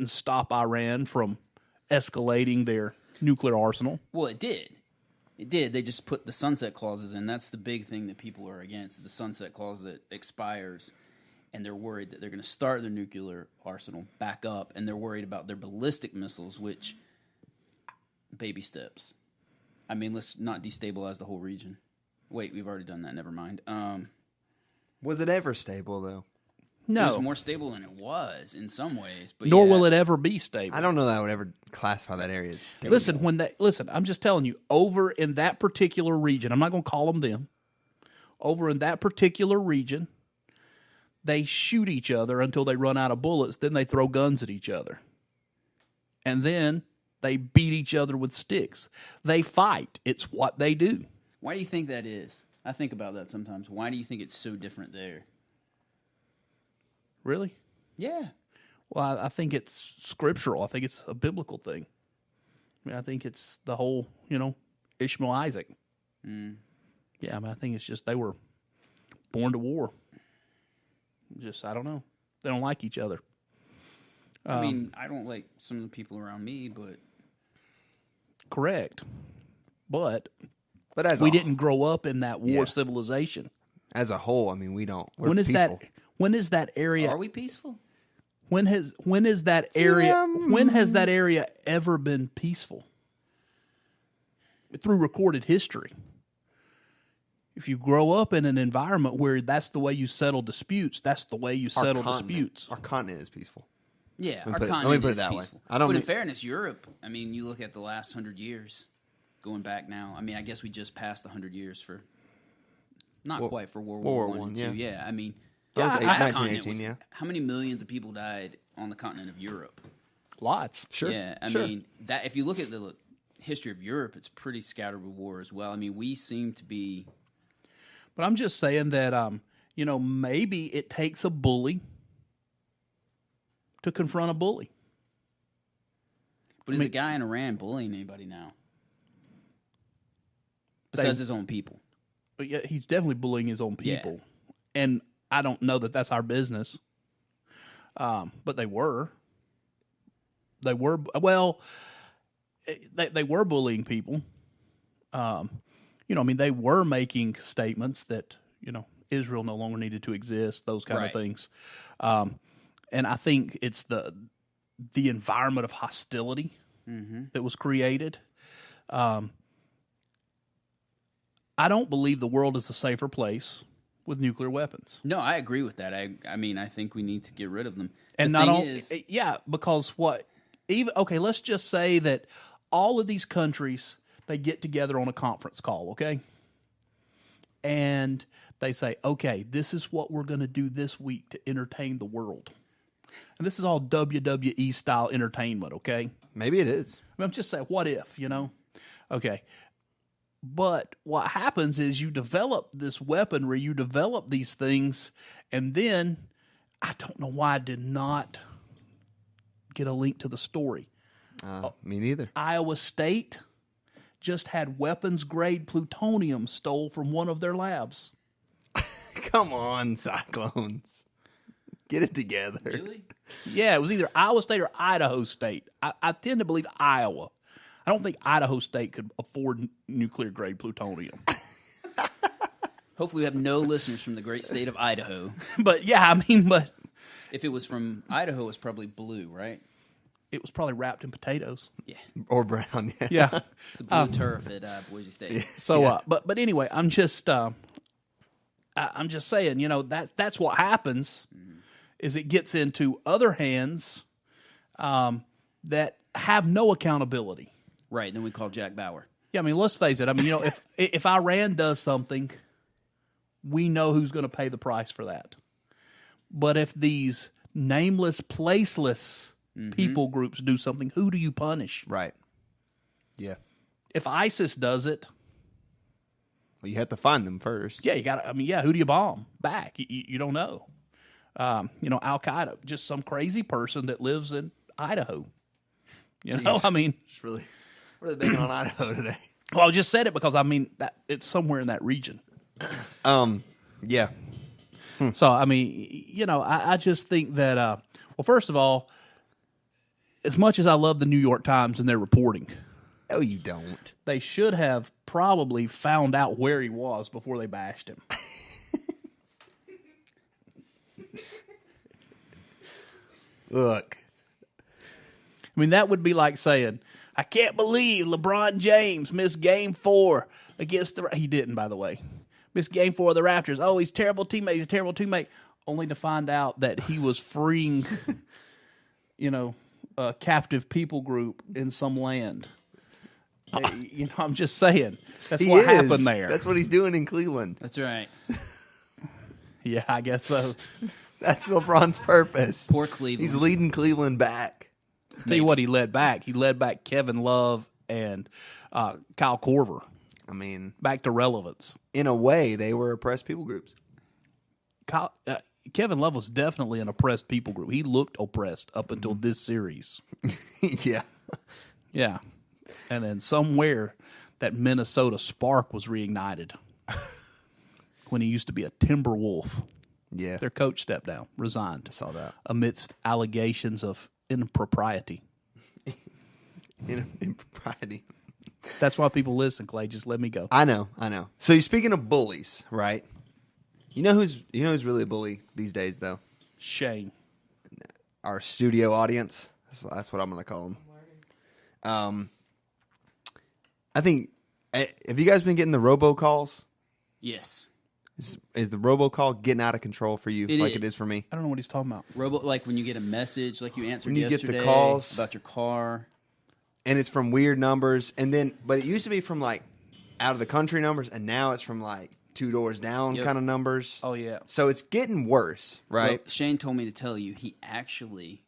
stop Iran from escalating their nuclear arsenal. Well, it did. It did. They just put the sunset clauses in. That's the big thing that people are against, is the sunset clause that expires, and they're worried that they're going to start their nuclear arsenal back up, and they're worried about their ballistic missiles, which, baby steps. I mean, let's not destabilize the whole region. Wait, we've already done that. Never mind. Was it ever stable, though? No. It was more stable than it was in some ways. But Nor yeah. will it ever be stable. I don't know that I would ever classify that area as stable. Listen, I'm just telling you, over in that particular region, I'm not going to call them. Over in that particular region, they shoot each other until they run out of bullets. Then they throw guns at each other. And then they beat each other with sticks. They fight. It's what they do. Why do you think that is? I think about that sometimes. Why do you think it's so different there? Really? Yeah. Well, I think it's scriptural. I think it's a biblical thing. I mean, I think it's the whole, Ishmael Isaac. Mm. Yeah, I think it's just they were born to war. I don't know. They don't like each other. I mean, I don't like some of the people around me, but... Correct. But as we didn't grow up in that war civilization. As a whole, I mean, we don't. We're When is peaceful. When is that area? Are we peaceful? When has that area? When has that area ever been peaceful? Through recorded history. If you grow up in an environment where that's the way you settle disputes, that's the way you settle disputes. Our continent is peaceful. Yeah, Let our me continent put it is that way. peaceful. I don't But in mean- fairness, Europe, I mean, you look at the last 100 years, going back now. I mean, I guess we just passed 100 years for, not quite for World War I and II. Yeah, I mean... That was our 1918, continent yeah. How many millions of people died on the continent of Europe? Lots. Sure. Yeah, I sure. mean, that if you look at history of Europe, it's pretty scattered with war as well. I mean, we seem to be. But I'm just saying that, maybe it takes a bully to confront a bully. But is a guy in Iran bullying anybody now? Besides his own people. But yeah, he's definitely bullying his own people. Yeah. And I don't know that that's our business. But they were. They were bullying people. They were making statements that, Israel no longer needed to exist, those kind of things. And I think it's the environment of hostility that was created. I don't believe the world is a safer place with nuclear weapons. No, I agree with that. I think we need to get rid of them. And not only, because let's just say that all of these countries, they get together on a conference call, okay? And they say, okay, this is what we're going to do this week to entertain the world. And this is all WWE style entertainment, okay? Maybe it is. I'm just saying, what if, Okay. But what happens is you develop this weaponry, you develop these things, and then I don't know why I did not get a link to the story. Me neither. Iowa State just had weapons-grade plutonium stole from one of their labs. Come on, Cyclones. Get it together. Really? Yeah, it was either Iowa State or Idaho State. I tend to believe Iowa. I don't think Idaho State could afford nuclear-grade plutonium. Hopefully we have no listeners from the great state of Idaho. But if it was from Idaho, it was probably blue, right? It was probably wrapped in potatoes. Yeah. Or brown, yeah. Yeah. It's the blue turf at Boise State. Yeah. So, but anyway, I'm just saying, that's what happens is it gets into other hands that have no accountability. Right, then we call Jack Bauer. Yeah, let's face it. If Iran does something, we know who's going to pay the price for that. But if these nameless, placeless people groups do something, who do you punish? Right. Yeah. If ISIS does it, well, you have to find them first. yeah, you got to. Who do you bomb back? You don't know. Al Qaeda, just some crazy person that lives in Idaho. It's really big on Idaho today. Well, I just said it because that it's somewhere in that region. Yeah. So I just think that first of all, as much as I love the New York Times and their reporting, Oh, you don't. they should have probably found out where he was before they bashed him. Look. That would be like saying, I can't believe LeBron James missed Game 4 against the... He didn't, by the way. Missed Game 4 of the Raptors. Oh, he's a terrible teammate. He's a terrible teammate. Only to find out that he was freeing, a captive people group in some land. I'm just saying. That's what happened there. That's what he's doing in Cleveland. That's right. Yeah, I guess so. That's LeBron's purpose. Poor Cleveland. He's leading Cleveland back. Tell you what he led back. He led back Kevin Love and Kyle Korver. Back to relevance. In a way, they were oppressed people groups. Kevin Love was definitely an oppressed people group. He looked oppressed up until this series. Yeah. Yeah. And then somewhere that Minnesota spark was reignited when he used to be a Timberwolf. Yeah. Their coach stepped down, resigned. I saw that. Amidst allegations of impropriety. Impropriety. That's why people listen, Clay. Just let me go. I know. So you're speaking of bullies, right? You know who's really a bully these days, though? Shane. Our studio audience. That's what I'm going to call them. I think. Have you guys been getting the robocalls? Yes. Is the robocall getting out of control for you, it is for me? I don't know what he's talking about. Like when you get a message, like you answered when you yesterday, get the calls about your car, and it's from weird numbers, but it used to be from like out of the country numbers, and now it's from like 2 doors down kind of numbers. Oh yeah. So it's getting worse, right? Well, Shane told me to tell you he actually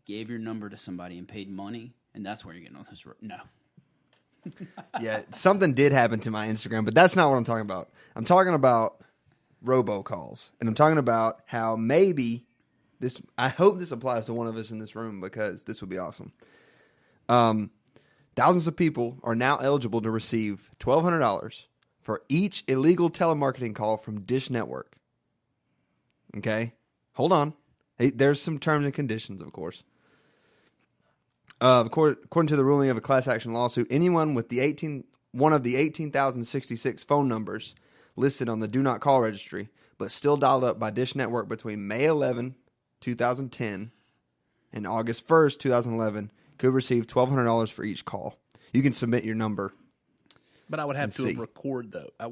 gave your number to somebody and paid money, and that's where you're getting all this. No. Yeah, something did happen to my Instagram, but that's not what I'm talking about. I'm talking about robocalls, and I'm talking about how maybe this. I hope this applies to one of us in this room because this would be awesome. Thousands of people are now eligible to receive $1,200 for each illegal telemarketing call from Dish Network. Okay, hold on. Hey, there's some terms and conditions, of course. According to the ruling of a class action lawsuit, anyone with one of the 18,066 phone numbers listed on the Do Not Call registry, but still dialed up by Dish Network between May 11, 2010 and August 1st, 2011, could receive $1,200 for each call. You can submit your number. But I would have to record, though. I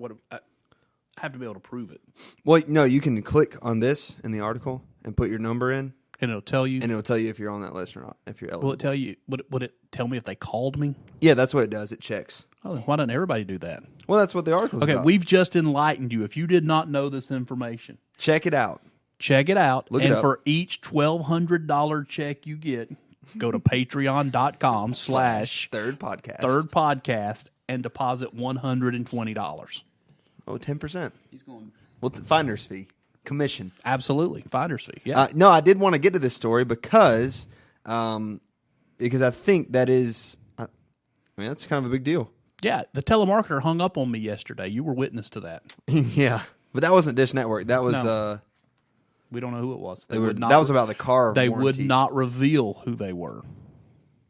have to be able to prove it. Well, no, you can click on this in the article and put your number in. And it'll tell you. And it'll tell you if you're on that list or not, if you're eligible. Will it tell you? Would it tell me if they called me? Yeah, that's what it does. It checks. Oh, why doesn't everybody do that? Well, that's what the article's about. Okay, we've just enlightened you. If you did not know this information, check it out. Check it out. Look it up. For each $1,200 check you get, go to patreon.com/ third podcast and deposit $120. Oh, 10%. He's going. Well, finder's fee. Commission. Absolutely. Finder's fee. Yeah. No, I did want to get to this story because I think that is, that's kind of a big deal. Yeah. The telemarketer hung up on me yesterday. You were witness to that. Yeah. But that wasn't Dish Network. That was, we don't know who it was. that was about the car They warranty. would not reveal who they were.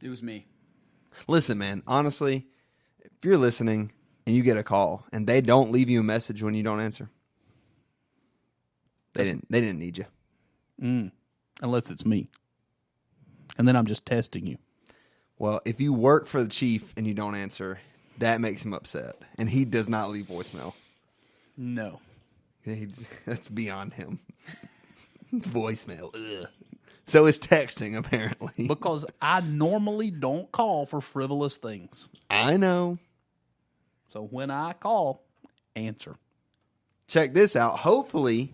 It was me. Listen, man, honestly, if you're listening and you get a call and they don't leave you a message when you don't answer, they didn't need you. Unless it's me. And then I'm just testing you. Well, if you work for the chief and you don't answer, that makes him upset. And he does not leave voicemail. No. That's beyond him. Voicemail. Ugh. So is texting, apparently. Because I normally don't call for frivolous things. I know. So when I call, answer. Check this out. Hopefully,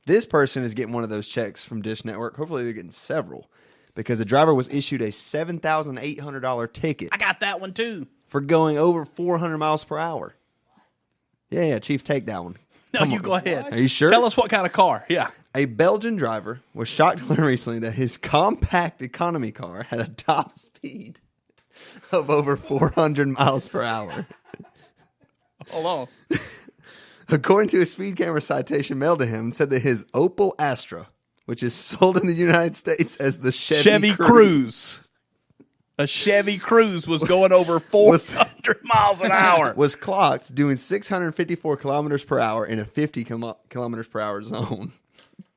this person is getting one of those checks from Dish Network. Hopefully, they're getting several. Because the driver was issued a $7,800 ticket. I got that one too. For going over 400 miles per hour. Yeah, Chief, take that one. No, you go ahead. Are you sure? Tell us what kind of car. Yeah. A Belgian driver was shocked to learn recently that his compact economy car had a top speed of over 400 miles per hour. Hold on. According to a speed camera citation mailed to him, said that his Opel Astra, which is sold in the United States as the Chevy Cruze. A Chevy Cruze was going over 400 miles an hour. Was clocked doing 654 kilometers per hour in a 50 kilometers per hour zone.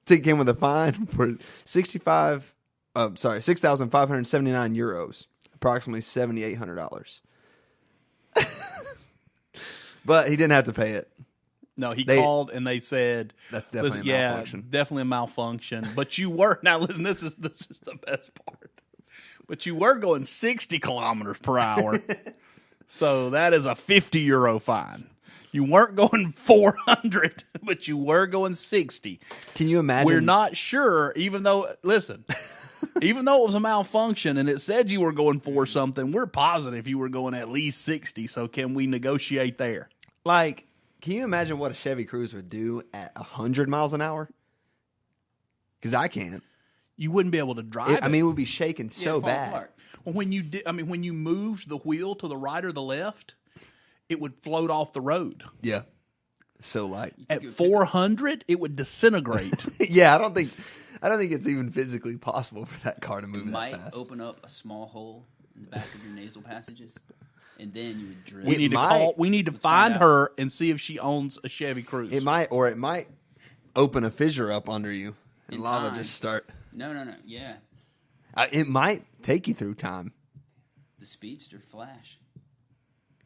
Ticket came with a fine for 6,579 euros, approximately $7,800. But he didn't have to pay it. No, he called and they said that's definitely a malfunction. Yeah, definitely a malfunction. But you were now listen. This is the best part. But you were going 60 kilometers per hour, so that is a €50 fine. You weren't going 400, but you were going 60. Can you imagine? We're not sure, even though it was a malfunction and it said you were going for something, we're positive you were going at least 60. So can we negotiate there? Like, can you imagine what a Chevy Cruze would do at 100 miles an hour? Because I can't. You wouldn't be able to drive it. I mean, it would be shaking so bad. Well, when you moved the wheel to the right or the left, it would float off the road. Yeah. So light. At 400, it would disintegrate. Yeah, I don't think it's even physically possible for that car to move that fast. Might open up a small hole in the back of your nasal passages, and then you would drill. We need to find her and see if she owns a Chevy Cruze. It might open a fissure up under you and lava just start. No. Yeah. It might take you through time. The Speedster Flash.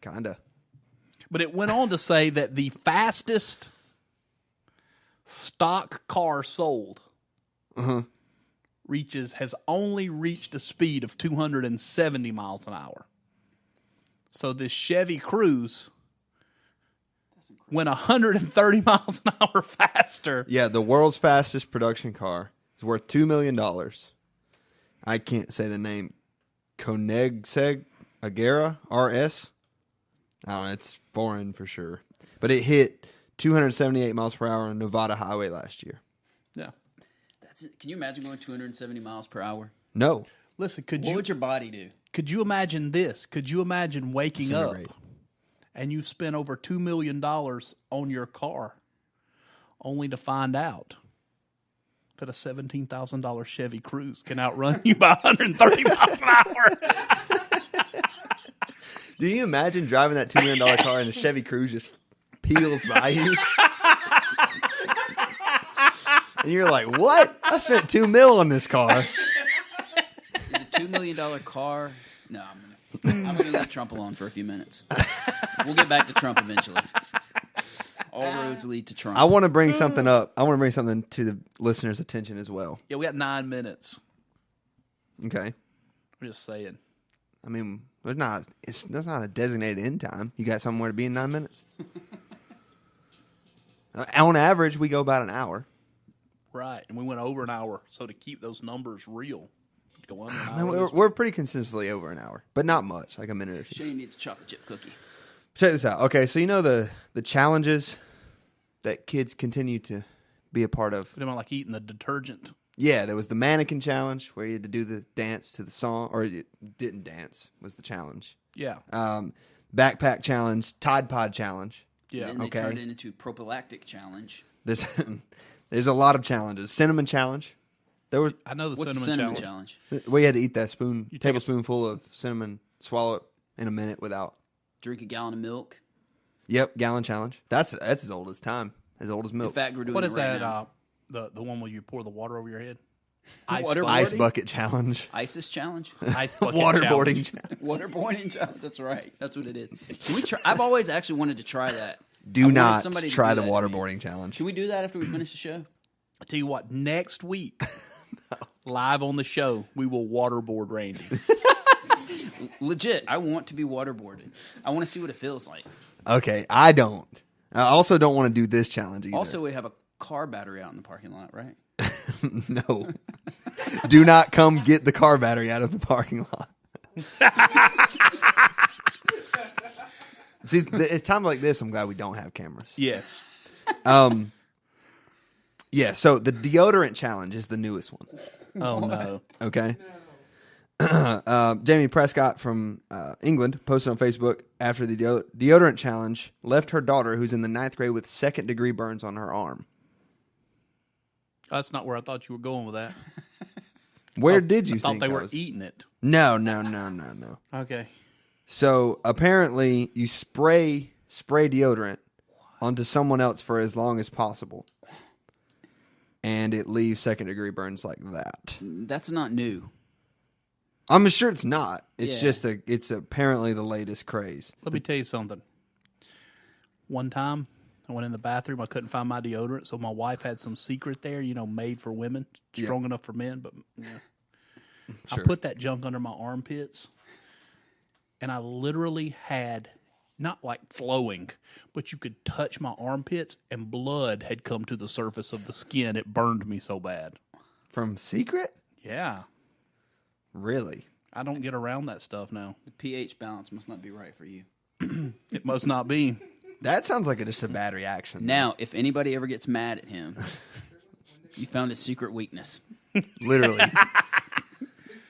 Kinda. But it went on to say that the fastest stock car sold has only reached a speed of 270 miles an hour. So this Chevy Cruze went 130 miles an hour faster. Yeah, the world's fastest production car is worth $2 million. I can't say the name. Koenigsegg Agera RS. I don't know. It's foreign for sure. But it hit 278 miles per hour on Nevada highway last year. Yeah. That's it. Can you imagine going 270 miles per hour? No. Listen, What would your body do? Could you imagine this? Could you imagine waking up Disintegrate. and you've spent over $2 million on your car only to find out that a $17,000 Chevy Cruze can outrun you by 130 miles an hour? Do you imagine driving that $2 million car and the Chevy Cruze just peels by you? And you're like, what? I spent $2 million on this car. Is a $2 million car? No, I'm gonna leave Trump alone for a few minutes. We'll get back to Trump eventually. All roads lead to Trump. I want to bring something up. I want to bring something to the listeners' attention as well. Yeah, we got 9 minutes. Okay. I'm just saying. I mean, that's not a designated end time. You got somewhere to be in 9 minutes. On average, we go about an hour. Right, and we went over an hour. So to keep those numbers real, go under an I mean, hour. we're pretty consistently over an hour, but not much, like a minute or two. Shane needs a chocolate chip cookie. Check this out. Okay, so you know the challenges that kids continue to be a part of? But am I like eating the detergent? Yeah, there was the mannequin challenge where you had to do the dance to the song, or you didn't dance was the challenge. Yeah. Backpack challenge, Tide Pod challenge. Yeah. And then they Okay. turned it into prophylactic challenge. There's a lot of challenges. Cinnamon challenge. There was I know the What's the cinnamon cinnamon challenge. challenge? where you had to eat that take a tablespoonful of cinnamon, swallow it in a minute without. Drink a gallon of milk. Yep, gallon challenge. That's as old as time, as old as In milk. fact, we're doing What it is right that? now. The one where you pour the water over your head? Waterboarding? Ice bucket challenge. ISIS challenge? Ice bucket Waterboarding challenge. challenge. Waterboarding challenge. That's right. That's what it is. Can we try? I've always actually wanted to try that. I Do wanted not somebody to try do the that to me. waterboarding challenge. Can we do that after we finish the show? I tell you what, next week, live on the show, we will waterboard Randy. Legit, I want to be waterboarded. I want to see what it feels like. Okay, I don't. I also don't want to do this challenge either. Also, we have a car battery out in the parking lot, right? No. Do not come get the car battery out of the parking lot. See, it's times like this, I'm glad we don't have cameras. Yes. Yeah, so the deodorant challenge is the newest one. Oh, no. Okay. Jamie Prescott from England posted on Facebook after the deodorant challenge left her daughter, who's in the 9th grade, with second-degree burns on her arm. That's not where I thought you were going with that. Where did you I thought think they I were was? eating it. No. Okay. So apparently you spray deodorant onto someone else for as long as possible. And it leaves second-degree burns like that. That's not new. I'm sure it's not. It's Yeah. just it's apparently the latest craze. Let me tell you something. One time, I went in the bathroom. I couldn't find my deodorant, so my wife had some secret there, made for women, strong enough for men. But Sure. I put that junk under my armpits, and I literally had, not like flowing, but you could touch my armpits, and blood had come to the surface of the skin. It burned me so bad. From Secret? Yeah. Really? I don't get around that stuff now. The pH balance must not be right for you. It must not be. That sounds like just a bad reaction. Now, if anybody ever gets mad at him, you found his secret weakness. Literally.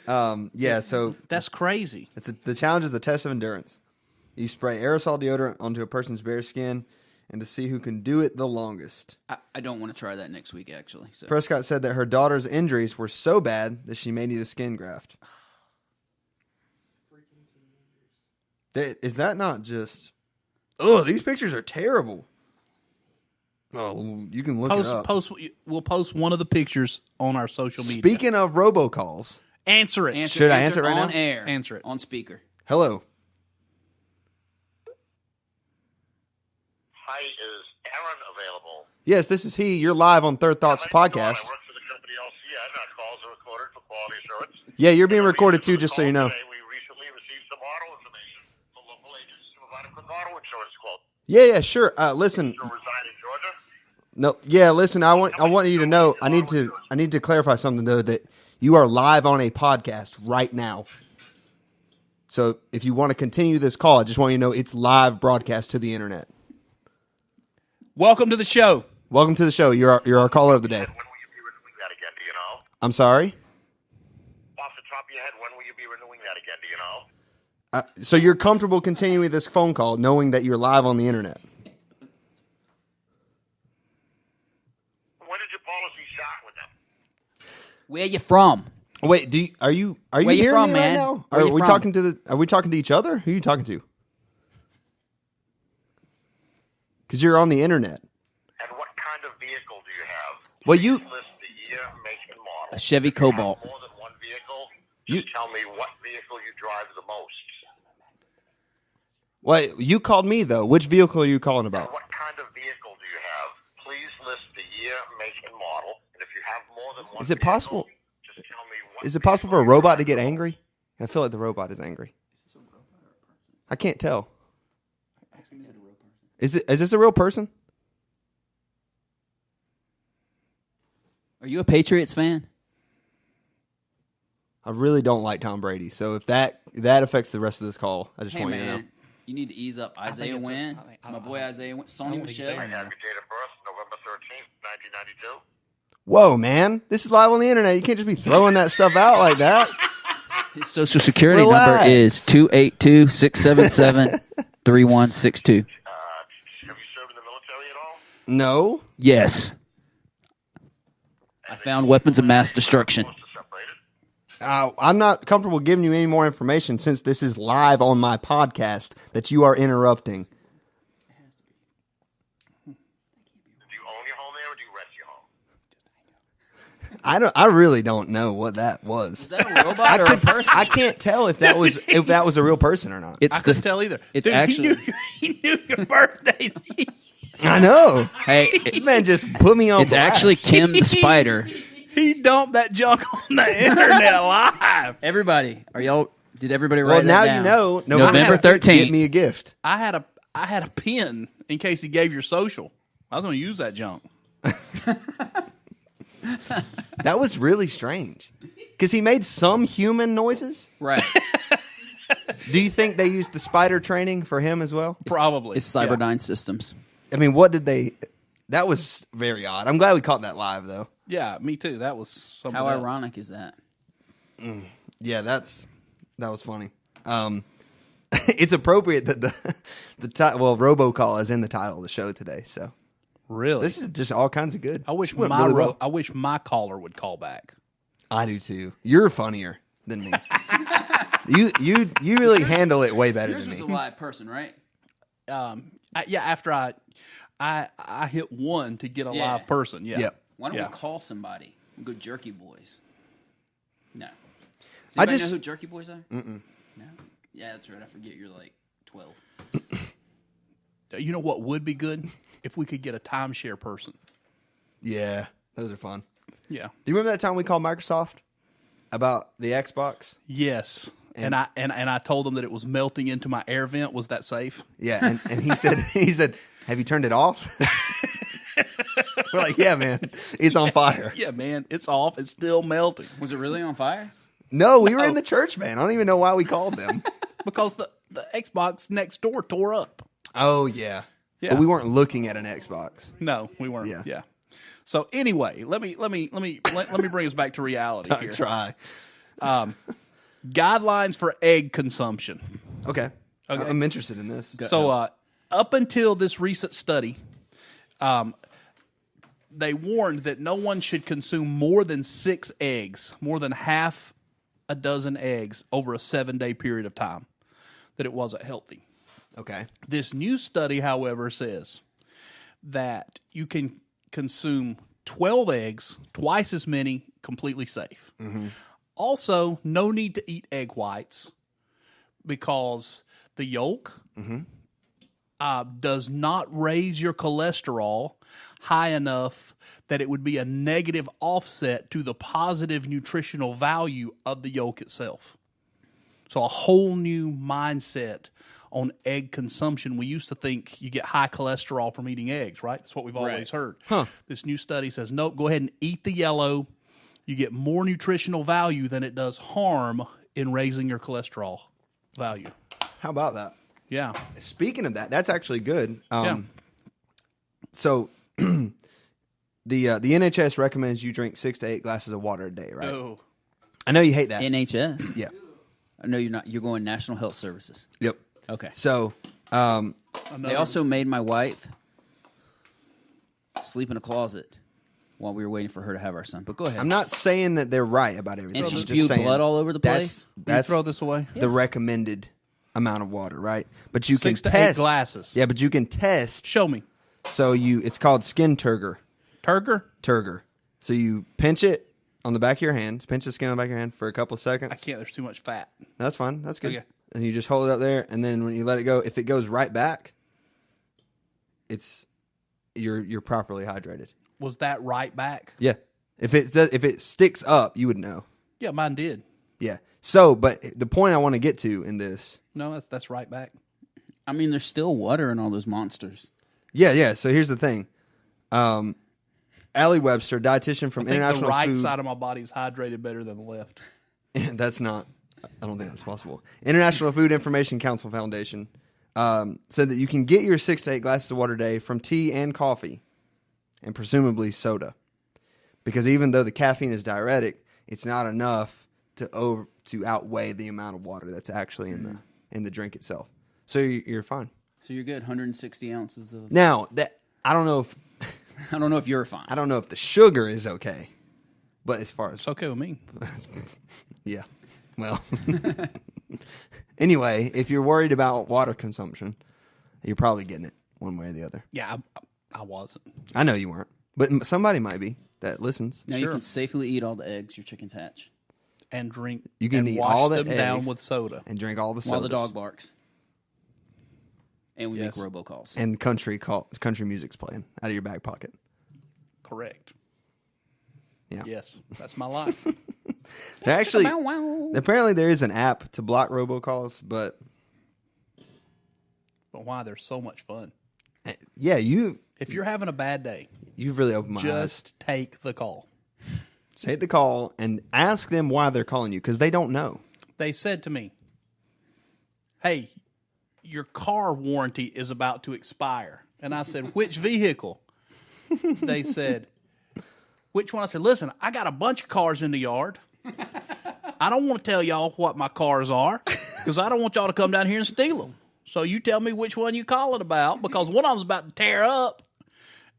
Yeah, so That's crazy. the challenge is a test of endurance. You spray aerosol deodorant onto a person's bare skin and to see who can do it the longest. I don't want to try that next week, actually. So. Prescott said that her daughter's injuries were so bad that she may need a skin graft. Is that not just... Oh, these pictures are terrible. Oh, you can look it up. We'll post one of the pictures on our social media. Speaking of robocalls, Answer it. Should I answer it right on now? air? Answer it. On speaker. hello. Hi, is Aaron available? Yes, this is he. You're live on Third Thoughts My name's Podcast. Dawn. I work for the company LCN. Our calls are recorded for quality assurance. Yeah, you're being And the recorded reason too, for the just so you call know. Today, we recently received some auto information from local agents to provide a quick auto insurance quote. Yeah, sure. Listen, You reside in Georgia? no, yeah, listen. I want you to know. I need to clarify something though. That you are live on a podcast right now. So if you want to continue this call, I just want you to know it's live broadcast to the internet. Welcome to the show. Welcome to the show. You're our caller of the day. When will you be renewing that again, do you know? I'm sorry? Off the top of your head, when will you be renewing that again, do you know? So you're comfortable continuing this phone call knowing that you're live on the internet? When did your policy start with them? Where you from? Wait, are you Where you hearing from, me right man? now? Where Are you we from? talking to each other? Who are you talking to? Because you're on the internet. And what kind of vehicle do you have? Well, you Please list the year, make, and model. A Chevy If you have Cobalt. more than one vehicle, You- just tell me what vehicle you drive the most. wait, you called me though. Which vehicle are you calling And about? what kind of vehicle do you have? Please list the year, make, and model. And if you have more than one Is it vehicle, possible? just tell me what Is it possible for a vehicle you robot to drive get the angry? I feel like the robot is angry. I can't tell. Is this a real person? Are you a Patriots fan? I really don't like Tom Brady. So if that affects the rest of this call, I just Hey, want you to know. man. You need to ease up. Isaiah it's a- Wynn. I think- I My don't- boy Isaiah Wynn. I Sony don't think he's Michelle. there I have your date of birth, November 13th, 1992. Whoa, man. This is live on the internet. You can't just be throwing that stuff out like that. His social security Relax. number is 282-677-3162. Have you served in the military at all? No. Yes. I found weapons of mass destruction. Supposed to separate it. I'm not comfortable giving you any more information since this is live on my podcast that you are interrupting. Do you own your home there or do you rent your home? I really don't know what that was. Is that a robot or a person? I can't tell if that was a real person or not. It's I couldn't tell either. It's Dude, actually. he knew your birthday. I know. Hey, This man just put me on it's blast. actually Kim the Spider. He dumped that junk on the internet live. Everybody, did everybody write Well, that now down? you know. November Get 13th. me a gift. I had a pin in case he gave your social. I was going to use that junk. That was really strange because he made some human noises. Right. Do you think they used the spider training for him as well? Probably. It's Cyberdyne Systems. I mean, what did they? That was very odd. I'm glad we caught that live though. Yeah, me too. That was something How else. ironic is that? Yeah, that was funny. It's appropriate that the Robocall is in the title of the show today. So Really? this is just all kinds of good. I wish Went my really well. I wish my caller would call back. I do too. You're funnier than me. you really handle it way better Yours than was a me. live person, right? After I hit one to get a Yeah. live person. Yeah. Yep. Why don't Yeah. we call somebody? We'll go Jerky Boys. No. Does I anybody just- know who Jerky Boys are? Mm-mm. No. Yeah, that's right. I forget you're like 12. You know what would be good if we could get a timeshare person. Yeah, those are fun. Yeah. Do you remember that time we called Microsoft about the Xbox? Yes. And I told them that it was melting into my air vent. Was that safe? Yeah, and he said, "Have you turned it off?" We're like, "Yeah, man, it's on fire." Yeah, man. It's off. It's still melting. Was it really on fire? No, we were in No. the church, man. I don't even know why we called them. Because the Xbox next door tore up. Oh yeah, Yeah. But we weren't looking at an Xbox. No, we weren't. Yeah. Yeah. So anyway, let me bring us back to reality here. Try. Guidelines for egg consumption. Okay. Okay. I'm interested in this. So up until this recent study, they warned that no one should consume more than 6 eggs, more than half a dozen eggs over a 7-day period of time, that it wasn't healthy. Okay. This new study, however, says that you can consume 12 eggs, twice as many, completely safe. Also, no need to eat egg whites because the yolk does not raise your cholesterol high enough that it would be a negative offset to the positive nutritional value of the yolk itself. So a whole new mindset on egg consumption. We used to think you get high cholesterol from eating eggs, right? That's what we've always heard. This new study says, nope, go ahead and eat the yellow. You get more nutritional value than it does harm in raising your cholesterol. value. How about that? Yeah. Speaking of that, that's actually good. Yeah. So the NHS recommends you drink 6 to 8 glasses of water a day, right? Oh. I know you hate that. NHS? Yeah. No, you're not. You're going National Health Services. Yep. Okay. So They also made my wife sleep in a closet while we were waiting for her to have our son. But go ahead. I'm not saying that they're right about everything. And she I'm just spewed saying blood all over the place. That's throw this away? the recommended amount of water, right? But you 6 can to 8 test glasses. Yeah, but you can test. Show me. So it's called skin turgor. Turgor? So you pinch it on the back of your hand, pinch the skin on the back of your hand for a couple of seconds. I can't. There's too much fat. That's fine. That's good. Okay. And you just hold it up there, and then when you let it go, if it goes right back, you're properly hydrated. Was that right back? Yeah. If it sticks up, you would know. Yeah, mine did. Yeah. So, but the point I want to get to in this. No, that's right back. I mean, there's still water in all those monsters. Yeah. So here's the thing. Allie Webster, dietitian from I think International the right Food. side of my body is hydrated better than the left. That's not. I don't think that's possible. International Food Information Council Foundation said that you can get your 6 to 8 glasses of water a day from tea and coffee, and presumably soda, because even though the caffeine is diuretic, it's not enough to outweigh the amount of water that's actually in the drink itself. So you're fine. So you're good. 160 ounces of. Now I don't know if I don't know if you're fine. I don't know if the sugar is okay, but as far as It's okay with me. yeah, well, anyway, if you're worried about water consumption, you're probably getting it one way or the other. Yeah, I wasn't. I know you weren't, but somebody might be that listens. Now Sure. you can safely eat all the eggs your chickens hatch And drink. You can and eat wash all the them down eggs. with soda. And drink all the sodas. while the dog barks. And we Yes. make robocalls. And country music's playing out of your back pocket. Correct. Yeah. Yes, that's my life. Apparently there is an app to block robocalls, but Why? They're so much fun. yeah, If you're having a bad day, you've really opened my eyes. just take the call. Take the call and ask them why they're calling you, because they don't know. They said to me, "Hey, your car warranty is about to expire." And I said, "Which vehicle?" They said, "Which one?" I said, "Listen, I got a bunch of cars in the yard. I don't want to tell y'all what my cars are because I don't want y'all to come down here and steal them. So you tell me which one you calling about, because one of them's about to tear up,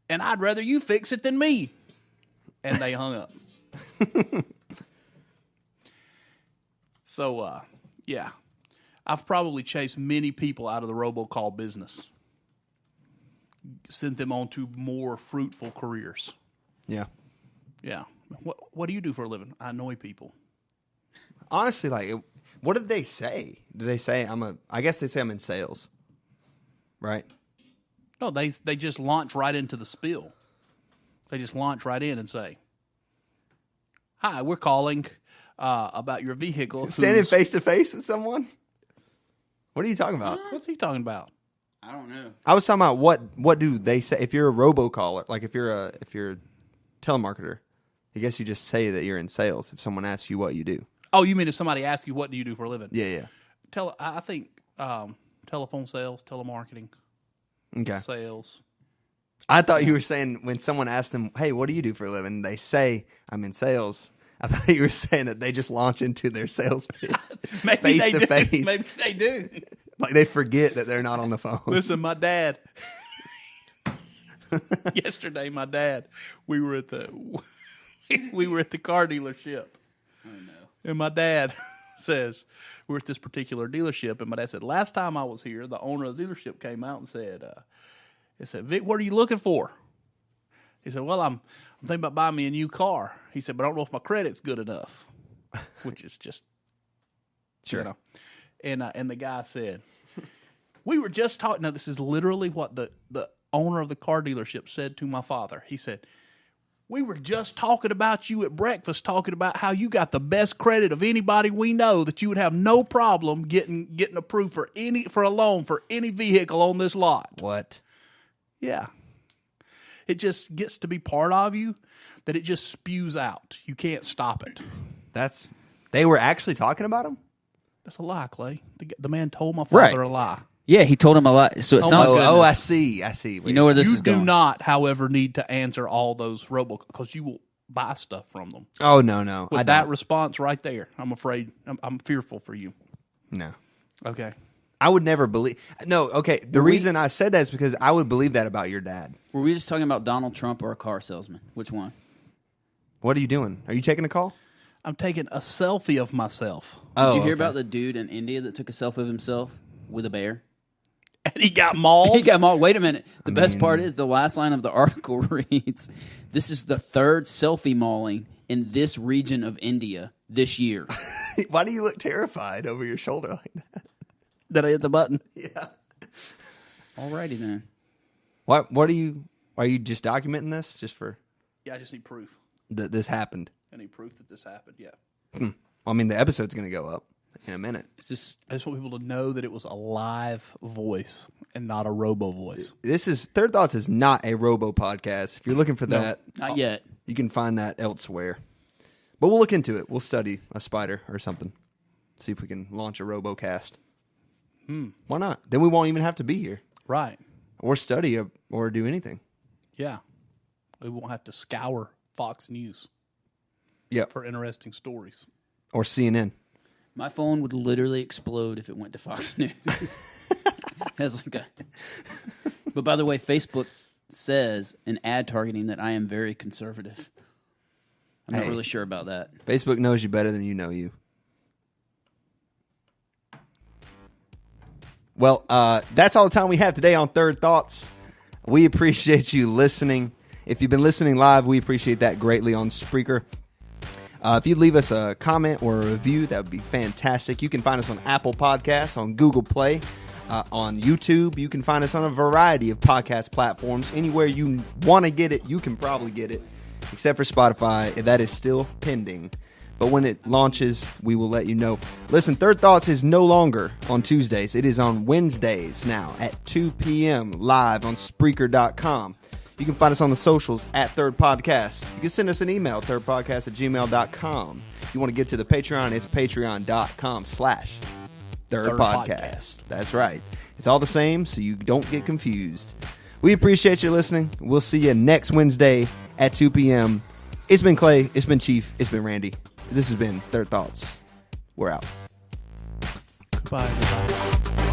and I'd rather you fix it than me." And they hung up. So, yeah, I've probably chased many people out of the robocall business, sent them on to more fruitful careers. Yeah. Yeah. What do you do for a living? I annoy people. Honestly, what did they say? Did they say I guess they say I'm in sales, right? No, they just launch right into the spiel. They just launch right in and say, "Hi, we're calling about your vehicle." Standing face to face with someone? What are you talking about? What's he talking about? I don't know. I was talking about what do they say if you're a robocaller, like if you're a telemarketer. I guess you just say that you're in sales if someone asks you what you do. Oh, you mean if somebody asks you, "What do you do for a living?" Yeah. I think telephone sales, telemarketing, Okay. sales. I thought you were saying when someone asked them, "Hey, what do you do for a living?" They say, "I'm in sales." I thought you were saying that they just launch into their sales pitch Maybe face they to do. face. Maybe they do. Like they forget that they're not on the phone. Listen, my dad. Yesterday, my dad. We were at the car dealership. Oh no. And my dad says, we're at this particular dealership, and my dad said, "Last time I was here, the owner of the dealership came out and said, Vic, what are you looking for?" He said, "Well, I'm thinking about buying me a new car." He said, "But I don't know if my credit's good enough," which is just, Sure. And the guy said, "We were just talking." Now, this is literally what the owner of the car dealership said to my father. He said, "We were just talking about you at breakfast, talking about how you got the best credit of anybody we know, that you would have no problem getting approved for a loan for any vehicle on this lot." What? Yeah. It just gets to be part of you that it just spews out. You can't stop it. They were actually talking about him? That's a lie, Clay. The man told my father a lie. Yeah, he told him a lot. So it sounds good. Oh, I see. You know where this You is do going. not, however, need to answer all those robocalls because you will buy stuff from them. Oh, no. With I that don't. response right there, I'm afraid, I'm fearful for you. No. Okay. I would never believe. No, okay. The reason I said that is because I would believe that about your dad. Were we just talking about Donald Trump or a car salesman? Which one? What are you doing? Are you taking a call? I'm taking a selfie of myself. Did you hear about the dude in India that took a selfie of himself with a bear? And he got mauled? He got mauled. Wait a minute. The best part is the last line of the article reads, "This is the third selfie mauling in this region of India this year." Why do you look terrified over your shoulder like that? Did I hit the button? Yeah. Alrighty then. What are you just documenting this just for Yeah, I just need proof. that this happened? I need proof that this happened, yeah. I mean, the episode's going to go up in a minute. It's just I just want people to know that it was a live voice and not a robo voice. This is Third Thoughts is not a robo podcast. If you're looking for that, not yet. you can find that elsewhere. But we'll look into it. We'll study a spider or something. See if we can launch a RoboCast. Why not? Then we won't even have to be here Right. or study or do anything. Yeah. We won't have to scour Fox News Yep. for interesting stories. Or CNN. My phone would literally explode if it went to Fox News. But by the way, Facebook says in ad targeting that I am very conservative. I'm not really sure about that. Facebook knows you better than you know you. Well, that's all the time we have today on Third Thoughts. We appreciate you listening. If you've been listening live, we appreciate that greatly on Spreaker. If you'd leave us a comment or a review, that would be fantastic. You can find us on Apple Podcasts, on Google Play, on YouTube. You can find us on a variety of podcast platforms. Anywhere you want to get it, you can probably get it, except for Spotify. That is still pending. But when it launches, we will let you know. Listen, Third Thoughts is no longer on Tuesdays. It is on Wednesdays now at 2 p.m. live on Spreaker.com. You can find us on the socials at Third Podcast. You can send us an email, thirdpodcast@gmail.com. If you want to get to the Patreon, it's patreon.com/Third Podcast. That's right. It's all the same, so you don't get confused. We appreciate you listening. We'll see you next Wednesday at 2 p.m. It's been Clay. It's been Chief. It's been Randy. This has been Third Thoughts. We're out. Goodbye, everybody.